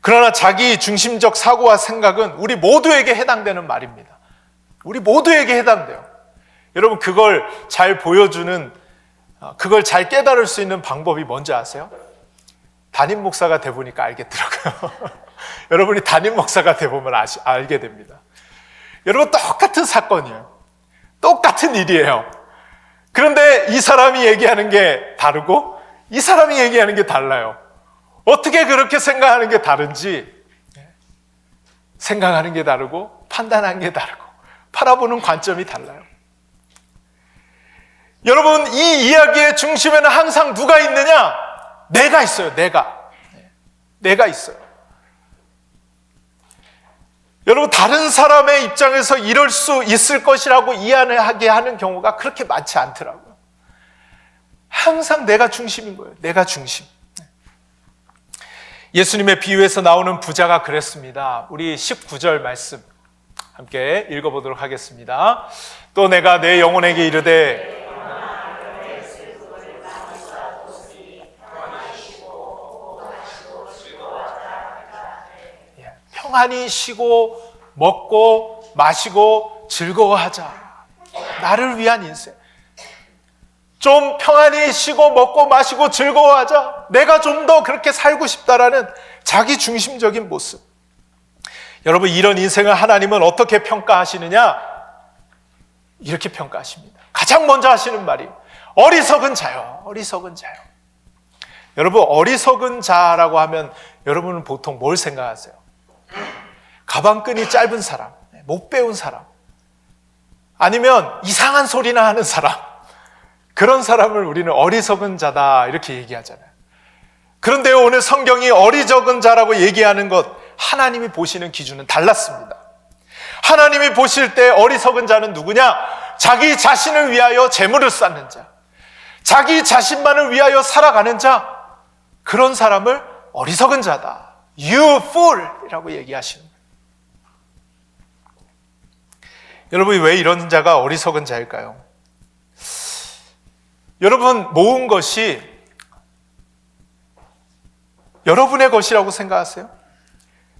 그러나 자기 중심적 사고와 생각은 우리 모두에게 해당되는 말입니다. 우리 모두에게 해당돼요. 여러분, 그걸 잘 보여주는, 그걸 잘 깨달을 수 있는 방법이 뭔지 아세요? 담임 목사가 돼보니까 알겠더라고요. 여러분이 담임 목사가 돼보면 알게 됩니다. 여러분, 똑같은 사건이에요. 똑같은 일이에요. 그런데 이 사람이 얘기하는 게 다르고 이 사람이 얘기하는 게 달라요. 어떻게 그렇게 생각하는 게 다른지, 생각하는 게 다르고 판단하는 게 다르고 바라보는 관점이 달라요. 여러분, 이 이야기의 중심에는 항상 누가 있느냐? 내가 있어요. 내가 있어요. 여러분, 다른 사람의 입장에서 이럴 수 있을 것이라고 이해하게 하는 경우가 그렇게 많지 않더라고요. 항상 내가 중심인 거예요. 내가 중심. 예수님의 비유에서 나오는 부자가 그랬습니다. 우리 19절 말씀 함께 읽어보도록 하겠습니다. 또 내가 내 영혼에게 이르되 평안히 쉬고 먹고 마시고 즐거워하자. 나를 위한 인생. 좀 평안히 쉬고 먹고 마시고 즐거워하자. 내가 좀 더 그렇게 살고 싶다라는 자기 중심적인 모습. 여러분, 이런 인생을 하나님은 어떻게 평가하시느냐? 이렇게 평가하십니다. 가장 먼저 하시는 말이 어리석은 자요. 어리석은 자요. 여러분, 어리석은 자라고 하면 여러분은 보통 뭘 생각하세요? 가방끈이 짧은 사람, 못 배운 사람, 아니면 이상한 소리나 하는 사람, 그런 사람을 우리는 어리석은 자다 이렇게 얘기하잖아요. 그런데 오늘 성경이 어리석은 자라고 얘기하는 것, 하나님이 보시는 기준은 달랐습니다. 하나님이 보실 때 어리석은 자는 누구냐? 자기 자신을 위하여 재물을 쌓는 자, 자기 자신만을 위하여 살아가는 자, 그런 사람을 어리석은 자다, You fool! 이라고 얘기하시는 거예요. 여러분, 왜 이런 자가 어리석은 자일까요? 여러분, 모은 것이 여러분의 것이라고 생각하세요?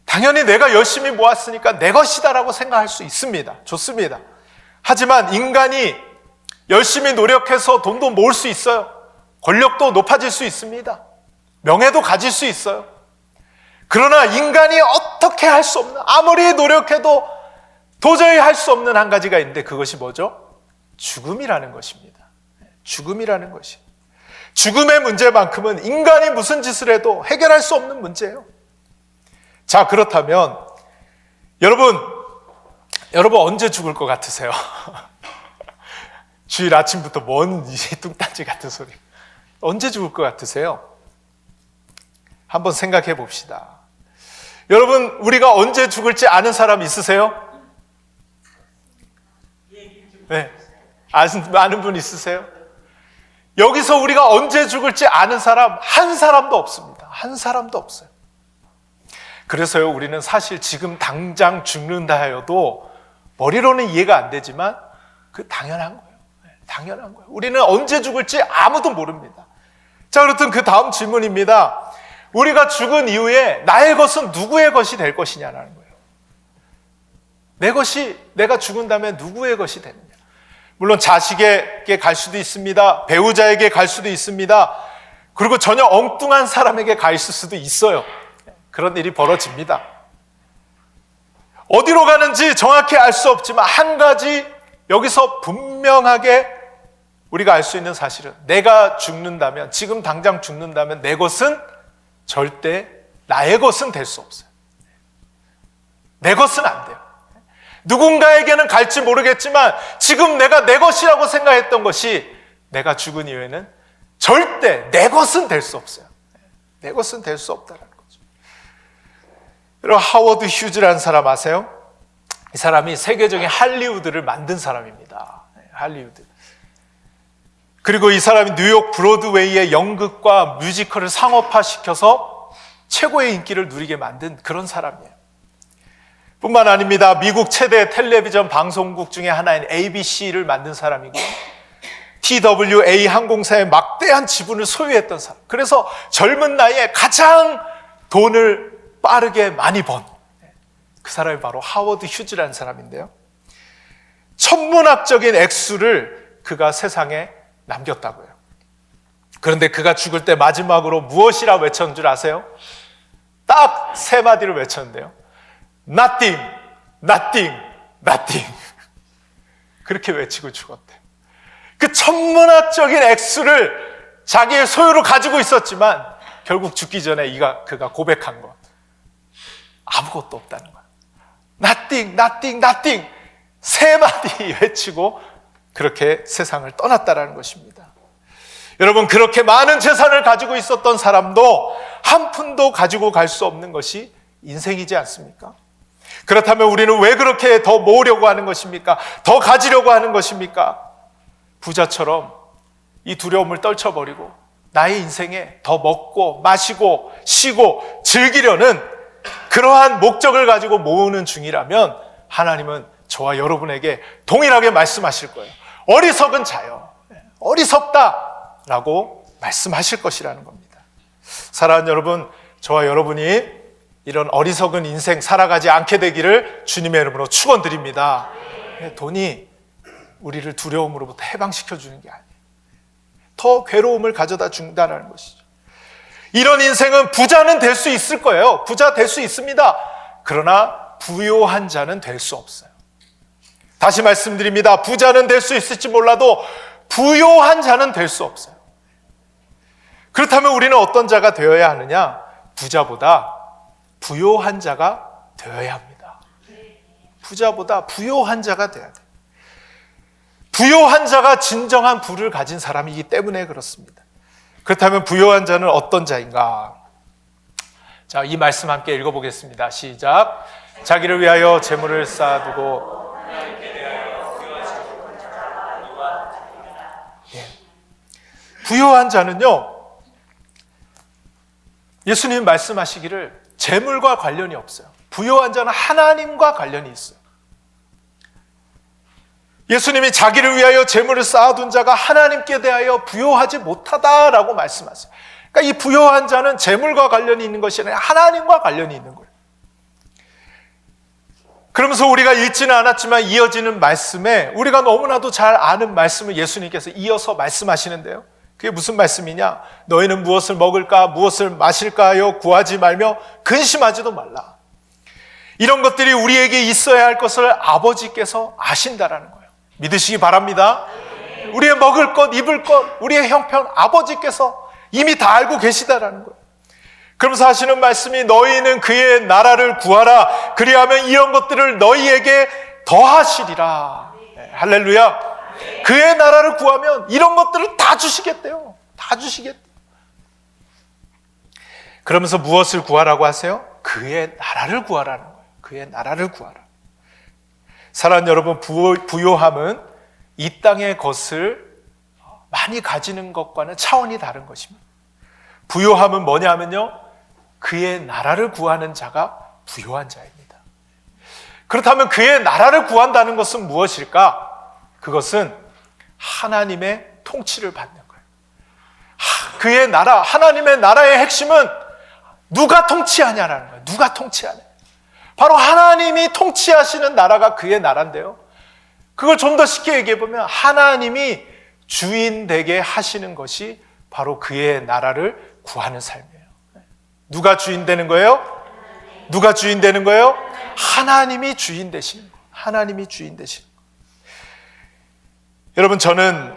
당연히 내가 열심히 모았으니까 내 것이다라고 생각할 수 있습니다. 좋습니다. 하지만 인간이 열심히 노력해서 돈도 모을 수 있어요. 권력도 높아질 수 있습니다. 명예도 가질 수 있어요. 그러나 인간이 어떻게 할 수 없는, 아무리 노력해도 도저히 할 수 없는 한 가지가 있는데, 그것이 뭐죠? 죽음이라는 것입니다. 죽음이라는 것이. 죽음의 문제만큼은 인간이 무슨 짓을 해도 해결할 수 없는 문제예요. 자, 그렇다면 여러분 언제 죽을 것 같으세요? 주일 아침부터 뭔 이 뚱딴지 같은 소리. 언제 죽을 것 같으세요? 한번 생각해 봅시다. 여러분, 우리가 언제 죽을지 아는 사람 있으세요? 네, 아는 분 있으세요? 여기서 우리가 언제 죽을지 아는 사람 한 사람도 없습니다. 한 사람도 없어요. 그래서요, 우리는 사실 지금 당장 죽는다 하여도 머리로는 이해가 안 되지만 그 당연한 거예요. 당연한 거예요. 우리는 언제 죽을지 아무도 모릅니다. 자, 그렇든 그 다음 질문입니다. 우리가 죽은 이후에 나의 것은 누구의 것이 될 것이냐라는 거예요. 내가 죽은 다음에 누구의 것이 되느냐. 물론 자식에게 갈 수도 있습니다. 배우자에게 갈 수도 있습니다. 그리고 전혀 엉뚱한 사람에게 가 있을 수도 있어요. 그런 일이 벌어집니다. 어디로 가는지 정확히 알 수 없지만 한 가지 여기서 분명하게 우리가 알 수 있는 사실은, 내가 죽는다면, 지금 당장 죽는다면 내 것은 절대 나의 것은 될 수 없어요. 내 것은 안 돼요. 누군가에게는 갈지 모르겠지만 지금 내가 내 것이라고 생각했던 것이 내가 죽은 이후에는 절대 내 것은 될 수 없어요. 내 것은 될 수 없다는 거죠. 여러분, 하워드 휴즈라는 사람 아세요? 이 사람이 세계적인 할리우드를 만든 사람입니다. 할리우드. 그리고 이 사람이 뉴욕 브로드웨이의 연극과 뮤지컬을 상업화시켜서 최고의 인기를 누리게 만든 그런 사람이에요. 뿐만 아닙니다. 미국 최대 텔레비전 방송국 중에 하나인 ABC를 만든 사람이고, TWA 항공사의 막대한 지분을 소유했던 사람. 그래서 젊은 나이에 가장 돈을 빠르게 많이 번 그 사람이 바로 하워드 휴즈라는 사람인데요. 천문학적인 액수를 그가 세상에 남겼다고요. 그런데 그가 죽을 때 마지막으로 무엇이라 외쳤는 줄 아세요? 딱 세 마디를 외쳤는데요. Nothing, nothing, nothing. 그렇게 외치고 죽었대. 그 천문학적인 액수를 자기의 소유로 가지고 있었지만 결국 죽기 전에 그가 고백한 것, 아무것도 없다는 거야. Nothing, nothing, nothing. 세 마디 외치고 그렇게 세상을 떠났다라는 것입니다. 여러분, 그렇게 많은 재산을 가지고 있었던 사람도 한 푼도 가지고 갈 수 없는 것이 인생이지 않습니까? 그렇다면 우리는 왜 그렇게 더 모으려고 하는 것입니까? 더 가지려고 하는 것입니까? 부자처럼 이 두려움을 떨쳐버리고 나의 인생에 더 먹고 마시고 쉬고 즐기려는 그러한 목적을 가지고 모으는 중이라면 하나님은 저와 여러분에게 동일하게 말씀하실 거예요. 어리석은 자여, 어리석다라고 말씀하실 것이라는 겁니다. 사랑하는 여러분, 저와 여러분이 이런 어리석은 인생 살아가지 않게 되기를 주님의 이름으로 축원드립니다. 돈이 우리를 두려움으로부터 해방시켜주는 게 아니에요. 더 괴로움을 가져다 준다는 것이죠. 이런 인생은 부자는 될 수 있을 거예요. 부자 될 수 있습니다. 그러나 부요한 자는 될 수 없어요. 다시 말씀드립니다. 부자는 될 수 있을지 몰라도 부요한 자는 될 수 없어요. 그렇다면 우리는 어떤 자가 되어야 하느냐? 부자보다 부요한 자가 되어야 합니다. 부자보다 부요한 자가 되어야 돼요. 부요한 자가 진정한 부를 가진 사람이기 때문에 그렇습니다. 그렇다면 부요한 자는 어떤 자인가? 자, 이 말씀 함께 읽어보겠습니다. 시작. 자기를 위하여 재물을 쌓아두고 부요한 자는요, 예수님 말씀하시기를 재물과 관련이 없어요. 부요한 자는 하나님과 관련이 있어요. 예수님이 자기를 위하여 재물을 쌓아둔 자가 하나님께 대하여 부요하지 못하다라고 말씀하세요. 그러니까 이 부요한 자는 재물과 관련이 있는 것이 아니라 하나님과 관련이 있는 거예요. 그러면서 우리가 읽지는 않았지만 이어지는 말씀에 우리가 너무나도 잘 아는 말씀을 예수님께서 이어서 말씀하시는데요. 그게 무슨 말씀이냐? 너희는 무엇을 먹을까, 무엇을 마실까 하여 구하지 말며 근심하지도 말라. 이런 것들이 우리에게 있어야 할 것을 아버지께서 아신다라는 거예요. 믿으시기 바랍니다. 우리의 먹을 것, 입을 것, 우리의 형편 아버지께서 이미 다 알고 계시다라는 거예요. 그러면서 하시는 말씀이 너희는 그의 나라를 구하라. 그리하면 이런 것들을 너희에게 더하시리라. 네, 할렐루야. 그의 나라를 구하면 이런 것들을 다 주시겠대요. 다 주시겠대요. 그러면서 무엇을 구하라고 하세요? 그의 나라를 구하라는 거예요. 그의 나라를 구하라. 사랑하는 여러분, 부요함은 이 땅의 것을 많이 가지는 것과는 차원이 다른 것입니다. 부요함은 뭐냐 하면요, 그의 나라를 구하는 자가 부요한 자입니다. 그렇다면 그의 나라를 구한다는 것은 무엇일까? 그것은 하나님의 통치를 받는 거예요. 그의 나라, 하나님의 나라의 핵심은 누가 통치하냐라는 거예요. 누가 통치하냐. 바로 하나님이 통치하시는 나라가 그의 나라인데요. 그걸 좀 더 쉽게 얘기해보면 하나님이 주인 되게 하시는 것이 바로 그의 나라를 구하는 삶이에요. 누가 주인 되는 거예요? 누가 주인 되는 거예요? 하나님이 주인 되시는 거예요. 하나님이 주인 되시는 거예요. 여러분, 저는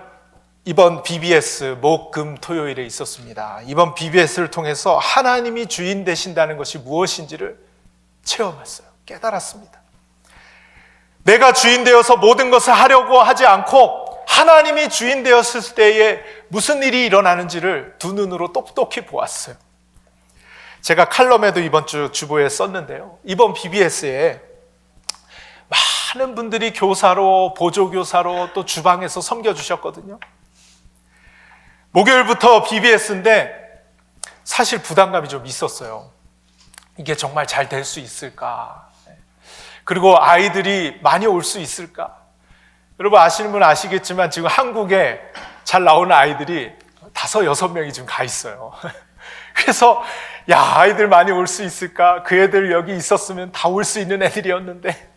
이번 BBS 목, 금, 토요일에 있었습니다. 이번 BBS를 통해서 하나님이 주인 되신다는 것이 무엇인지를 체험했어요. 깨달았습니다. 내가 주인 되어서 모든 것을 하려고 하지 않고 하나님이 주인 되었을 때에 무슨 일이 일어나는지를 두 눈으로 똑똑히 보았어요. 제가 칼럼에도 이번 주 주보에 썼는데요. 이번 BBS에 많은 분들이 교사로, 보조교사로 또 주방에서 섬겨주셨거든요. 목요일부터 BBS인데 사실 부담감이 좀 있었어요. 이게 정말 잘 될 수 있을까? 그리고 아이들이 많이 올 수 있을까? 여러분 아시는 분 아시겠지만 지금 한국에 잘 나오는 아이들이 5, 6명이 지금 가 있어요. 그래서 야, 아이들 많이 올 수 있을까? 그 애들 여기 있었으면 다 올 수 있는 애들이었는데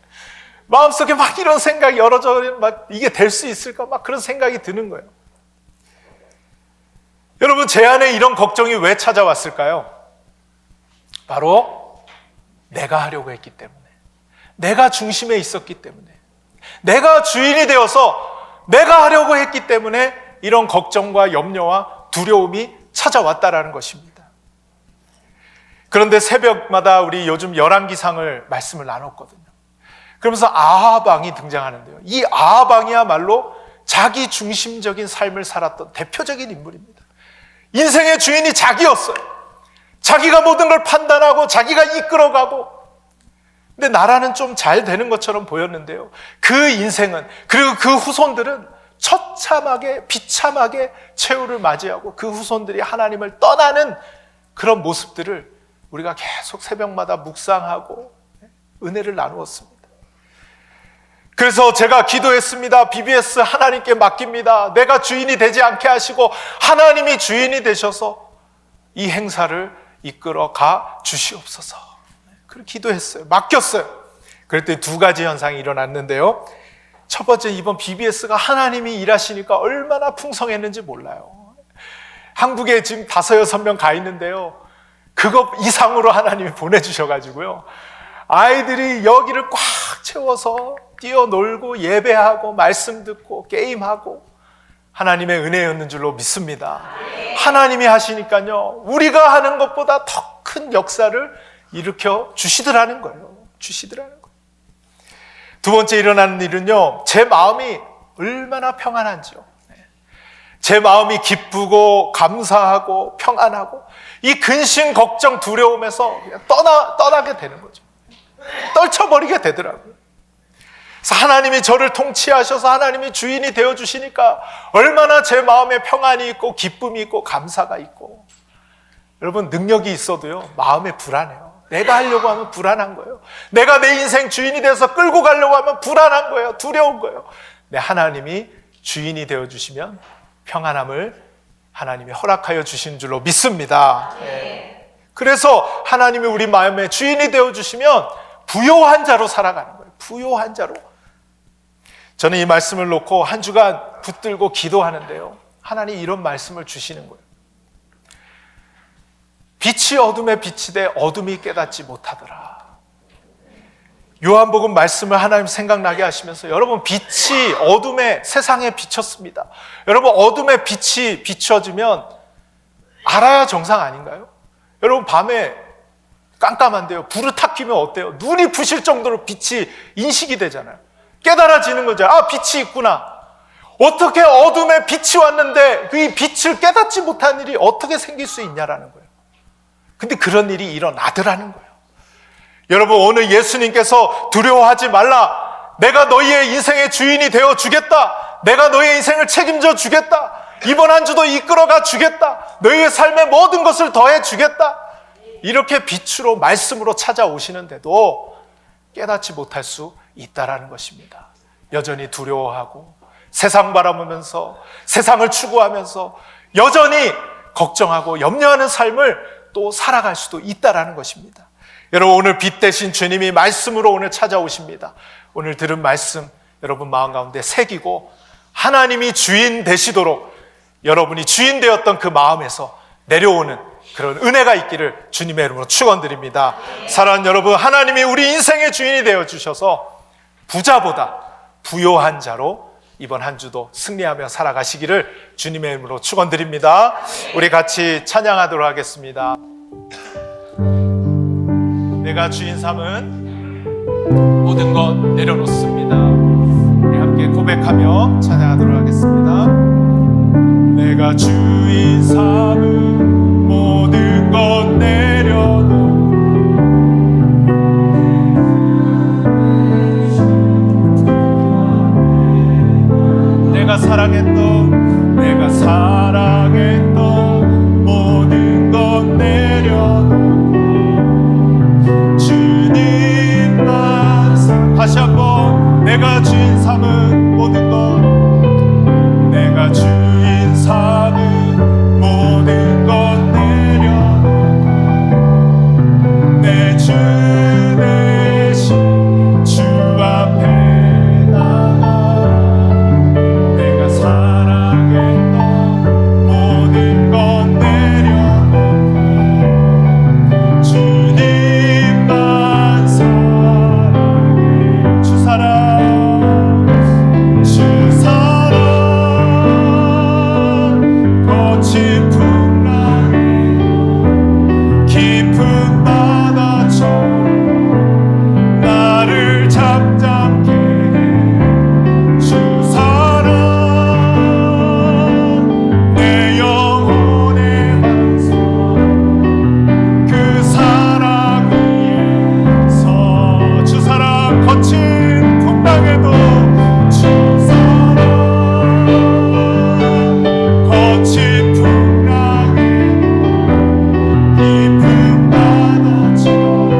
마음속에 막 이런 생각이 여러저러 막 이게 될 수 있을까? 막 그런 생각이 드는 거예요. 여러분 제 안에 이런 걱정이 왜 찾아왔을까요? 바로 내가 하려고 했기 때문에, 내가 중심에 있었기 때문에, 내가 주인이 되어서 내가 하려고 했기 때문에 이런 걱정과 염려와 두려움이 찾아왔다라는 것입니다. 그런데 새벽마다 우리 요즘 열왕기상을 말씀을 나눴거든요. 그러면서 아하방이 등장하는데요. 이 아하방이야말로 자기 중심적인 삶을 살았던 대표적인 인물입니다. 인생의 주인이 자기였어요. 자기가 모든 걸 판단하고 자기가 이끌어가고, 근데 나라는 좀 잘 되는 것처럼 보였는데요. 그 인생은, 그리고 그 후손들은 처참하게 비참하게 최후를 맞이하고 그 후손들이 하나님을 떠나는 그런 모습들을 우리가 계속 새벽마다 묵상하고 은혜를 나누었습니다. 그래서 제가 기도했습니다. BBS 하나님께 맡깁니다. 내가 주인이 되지 않게 하시고 하나님이 주인이 되셔서 이 행사를 이끌어 가 주시옵소서. 그렇게 기도했어요. 맡겼어요. 그랬더니 두 가지 현상이 일어났는데요. 첫 번째, 이번 BBS가 하나님이 일하시니까 얼마나 풍성했는지 몰라요. 한국에 지금 5, 6명 가 있는데요. 그거 이상으로 하나님이 보내주셔가지고요. 아이들이 여기를 꽉 채워서 뛰어놀고 예배하고 말씀 듣고 게임하고 하나님의 은혜였는 줄로 믿습니다. 하나님이 하시니까요. 우리가 하는 것보다 더 큰 역사를 일으켜 주시더라는 거예요. 주시더라는 거예요. 두 번째 일어나는 일은요. 제 마음이 얼마나 평안한지요. 제 마음이 기쁘고 감사하고 평안하고 이 근심, 걱정, 두려움에서 그냥 떠나게 되는 거죠. 떨쳐버리게 되더라고요. 그래서 하나님이 저를 통치하셔서 하나님이 주인이 되어주시니까 얼마나 제 마음에 평안이 있고 기쁨이 있고 감사가 있고. 여러분 능력이 있어도요 마음에 불안해요. 내가 하려고 하면 불안한 거예요. 내가 내 인생 주인이 돼서 끌고 가려고 하면 불안한 거예요. 두려운 거예요. 네, 하나님이 주인이 되어주시면 평안함을 하나님이 허락하여 주시는 줄로 믿습니다. 네. 그래서 하나님이 우리 마음의 주인이 되어주시면 부요한 자로 살아가는 거예요. 부요한 자로. 저는 이 말씀을 놓고 한 주간 붙들고 기도하는데요. 하나님 이런 말씀을 주시는 거예요. 빛이 어둠에 비치되 어둠이 깨닫지 못하더라. 요한복음 말씀을 하나님 생각나게 하시면서 여러분 빛이 어둠에 세상에 비쳤습니다. 여러분 어둠에 빛이 비춰지면 알아야 정상 아닌가요? 여러분 밤에 깜깜한데요. 불을 탁 켜면 어때요? 눈이 부실 정도로 빛이 인식이 되잖아요. 깨달아지는 거죠. 아, 빛이 있구나. 어떻게 어둠에 빛이 왔는데 그 빛을 깨닫지 못한 일이 어떻게 생길 수 있냐라는 거예요. 근데 그런 일이 일어나더라는 거예요. 여러분 오늘 예수님께서 두려워하지 말라. 내가 너희의 인생의 주인이 되어 주겠다. 내가 너희의 인생을 책임져 주겠다. 이번 한 주도 이끌어가 주겠다. 너희의 삶에 모든 것을 더해 주겠다. 이렇게 빛으로 말씀으로 찾아오시는데도 깨닫지 못할 수 있다라는 것입니다. 여전히 두려워하고 세상 바라보면서 세상을 추구하면서 여전히 걱정하고 염려하는 삶을 또 살아갈 수도 있다라는 것입니다. 여러분 오늘 빛 대신 주님이 말씀으로 오늘 찾아오십니다. 오늘 들은 말씀 여러분 마음 가운데 새기고 하나님이 주인 되시도록 여러분이 주인 되었던 그 마음에서 내려오는 그런 은혜가 있기를 주님의 이름으로 축원드립니다. 사랑하는 여러분, 하나님이 우리 인생의 주인이 되어주셔서 부자보다 부요한 자로 이번 한 주도 승리하며 살아가시기를 주님의 이름으로 축원드립니다. 우리 같이 찬양하도록 하겠습니다. 내가 주인 삼은 모든 것 내려놓습니다. 우리 함께 고백합니다. 고백하며 찬양하도록 하겠습니다. 내가 주인 삼은 모든 것 내려놓고 내가 사랑했던 모든 것 내려놓고 주님만 다시 한번 내가 주인 삼은 모든 것 내가 주인 삼은 모든 것 내려놓고 내 주 대신 주 앞에 나가 내가 사랑했던 모든 것 내려놓고 주님만 사랑해 주 사랑 거친 풍랑에 깊은 바다처럼 나를 잠잠케 해 주 사랑 내 영혼의 반석 그 사랑 위에서 주 사랑 거친 풍랑에도 주 사랑 거친 풍랑에도 깊은 바다처럼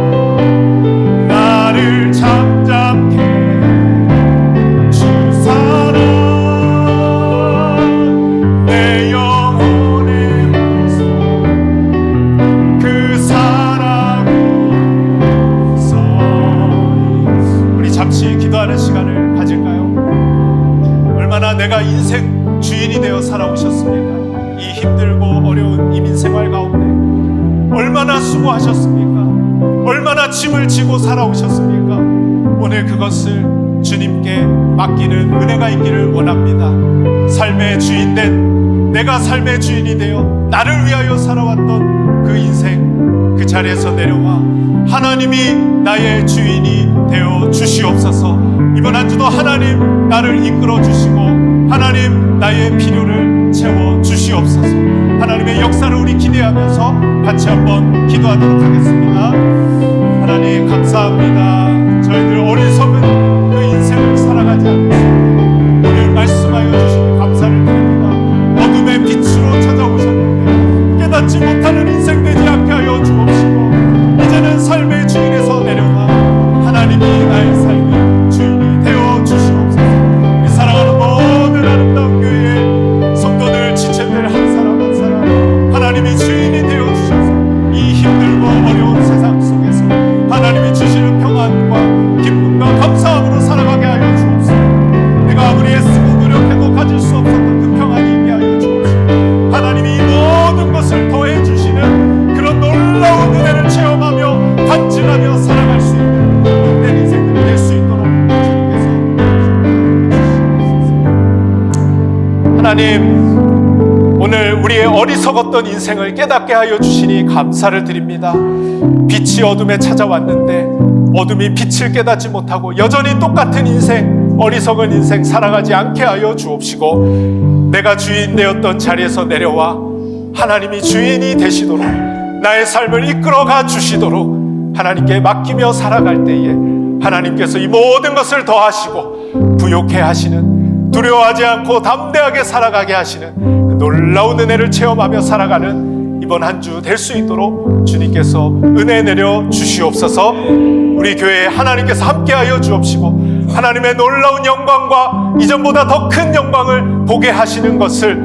나를 잠잠케 해 주 사랑 내 영혼의 반석 그 사랑 위에서 우리 잠시 기도하는 시간을 가질까요? 얼마나 내가 인생 주인이 되어 살아오셨습니까? 이 힘들고 어려운 이민생활 가운데 얼마나 수고하셨습니까? 얼마나 짐을 지고 살아오셨습니까? 오늘 그것을 주님께 맡기는 은혜가 있기를 원합니다. 삶의 주인된 내가 삶의 주인이 되어 나를 위하여 살아왔던 그 인생 그 자리에서 내려와 하나님이 나의 주인이 되어 주시옵소서. 이번 한 주도 하나님 나를 이끌어 주시고 하나님 나의 필요를 채워 주시옵소서. 하나님의 역사를 우리 기대하면서 같이 한번 기도하도록 하겠습니다. 하나님 감사합니다. 저희들 어리석은 그 인생을 살아가지 않습니다. 오늘 말씀하여 주시니 감사를 드립니다. 어둠의 빛으로 찾아오셨는데 깨닫지 못하는 인생 되지 않게 하여 주옵시고 이제는 삶의 주인에서 내려와 하나님이 나의 삶의 주인이 되어 주시옵소서. 우리 사랑하는 모든 아름다운 교회의 성도들 지체들 한 사람 한 사람 하나님이 주인이 되어 주셔서 이 힘들고 어려운 세상 속에서 하나님이 주시는 평안과 기쁨과 감사함으로 살아가게 하여 주옵소서. 내가 아무리 애쓰고 노력해도 가질 수 없었던 그 평안이 있게 하여 주옵소서. 하나님이 이 모든 것을 더해 주시는 그런 놀라운 은혜를 체험하며 간증하며 살아갈 수 있는 복된 인생들이 될 수 있도록 주님께서 하나님 오늘 우리의 어리석었던 인생을 깨닫게 하여 주시니 감사를 드립니다. 빛이 어둠에 찾아왔는데 어둠이 빛을 깨닫지 못하고 여전히 똑같은 인생 어리석은 인생 살아가지 않게 하여 주옵시고 내가 주인 되었던 자리에서 내려와 하나님이 주인이 되시도록 나의 삶을 이끌어가 주시도록 하나님께 맡기며 살아갈 때에 하나님께서 이 모든 것을 더하시고 부욕해 하시는 두려워하지 않고 담대하게 살아가게 하시는 그 놀라운 은혜를 체험하며 살아가는 이번 한 주 될 수 있도록 주님께서 은혜 내려 주시옵소서. 우리 교회에 하나님께서 함께하여 주옵시고 하나님의 놀라운 영광과 이전보다 더 큰 영광을 보게 하시는 것을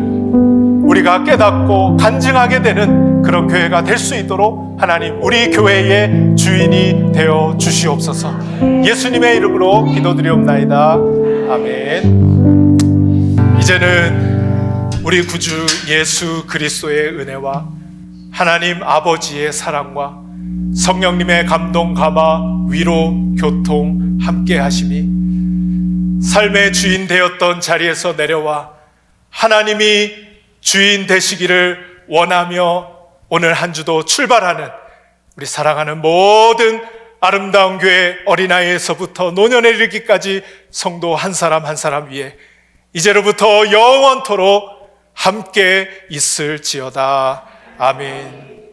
우리가 깨닫고 간증하게 되는 그런 교회가 될 수 있도록 하나님 우리 교회의 주인이 되어 주시옵소서. 예수님의 이름으로 기도드리옵나이다. 아멘. 이제는 우리 구주 예수 그리스도의 은혜와 하나님 아버지의 사랑과 성령님의 감동, 감화, 위로, 교통 함께 하심이 삶의 주인 되었던 자리에서 내려와 하나님이 주인 되시기를 원하며 오늘 한 주도 출발하는 우리 사랑하는 모든 아름다운 교회 어린아이에서부터 노년에 이르기까지 성도 한 사람 한 사람 위에 이제로부터 영원토록 함께 있을지어다. 아멘.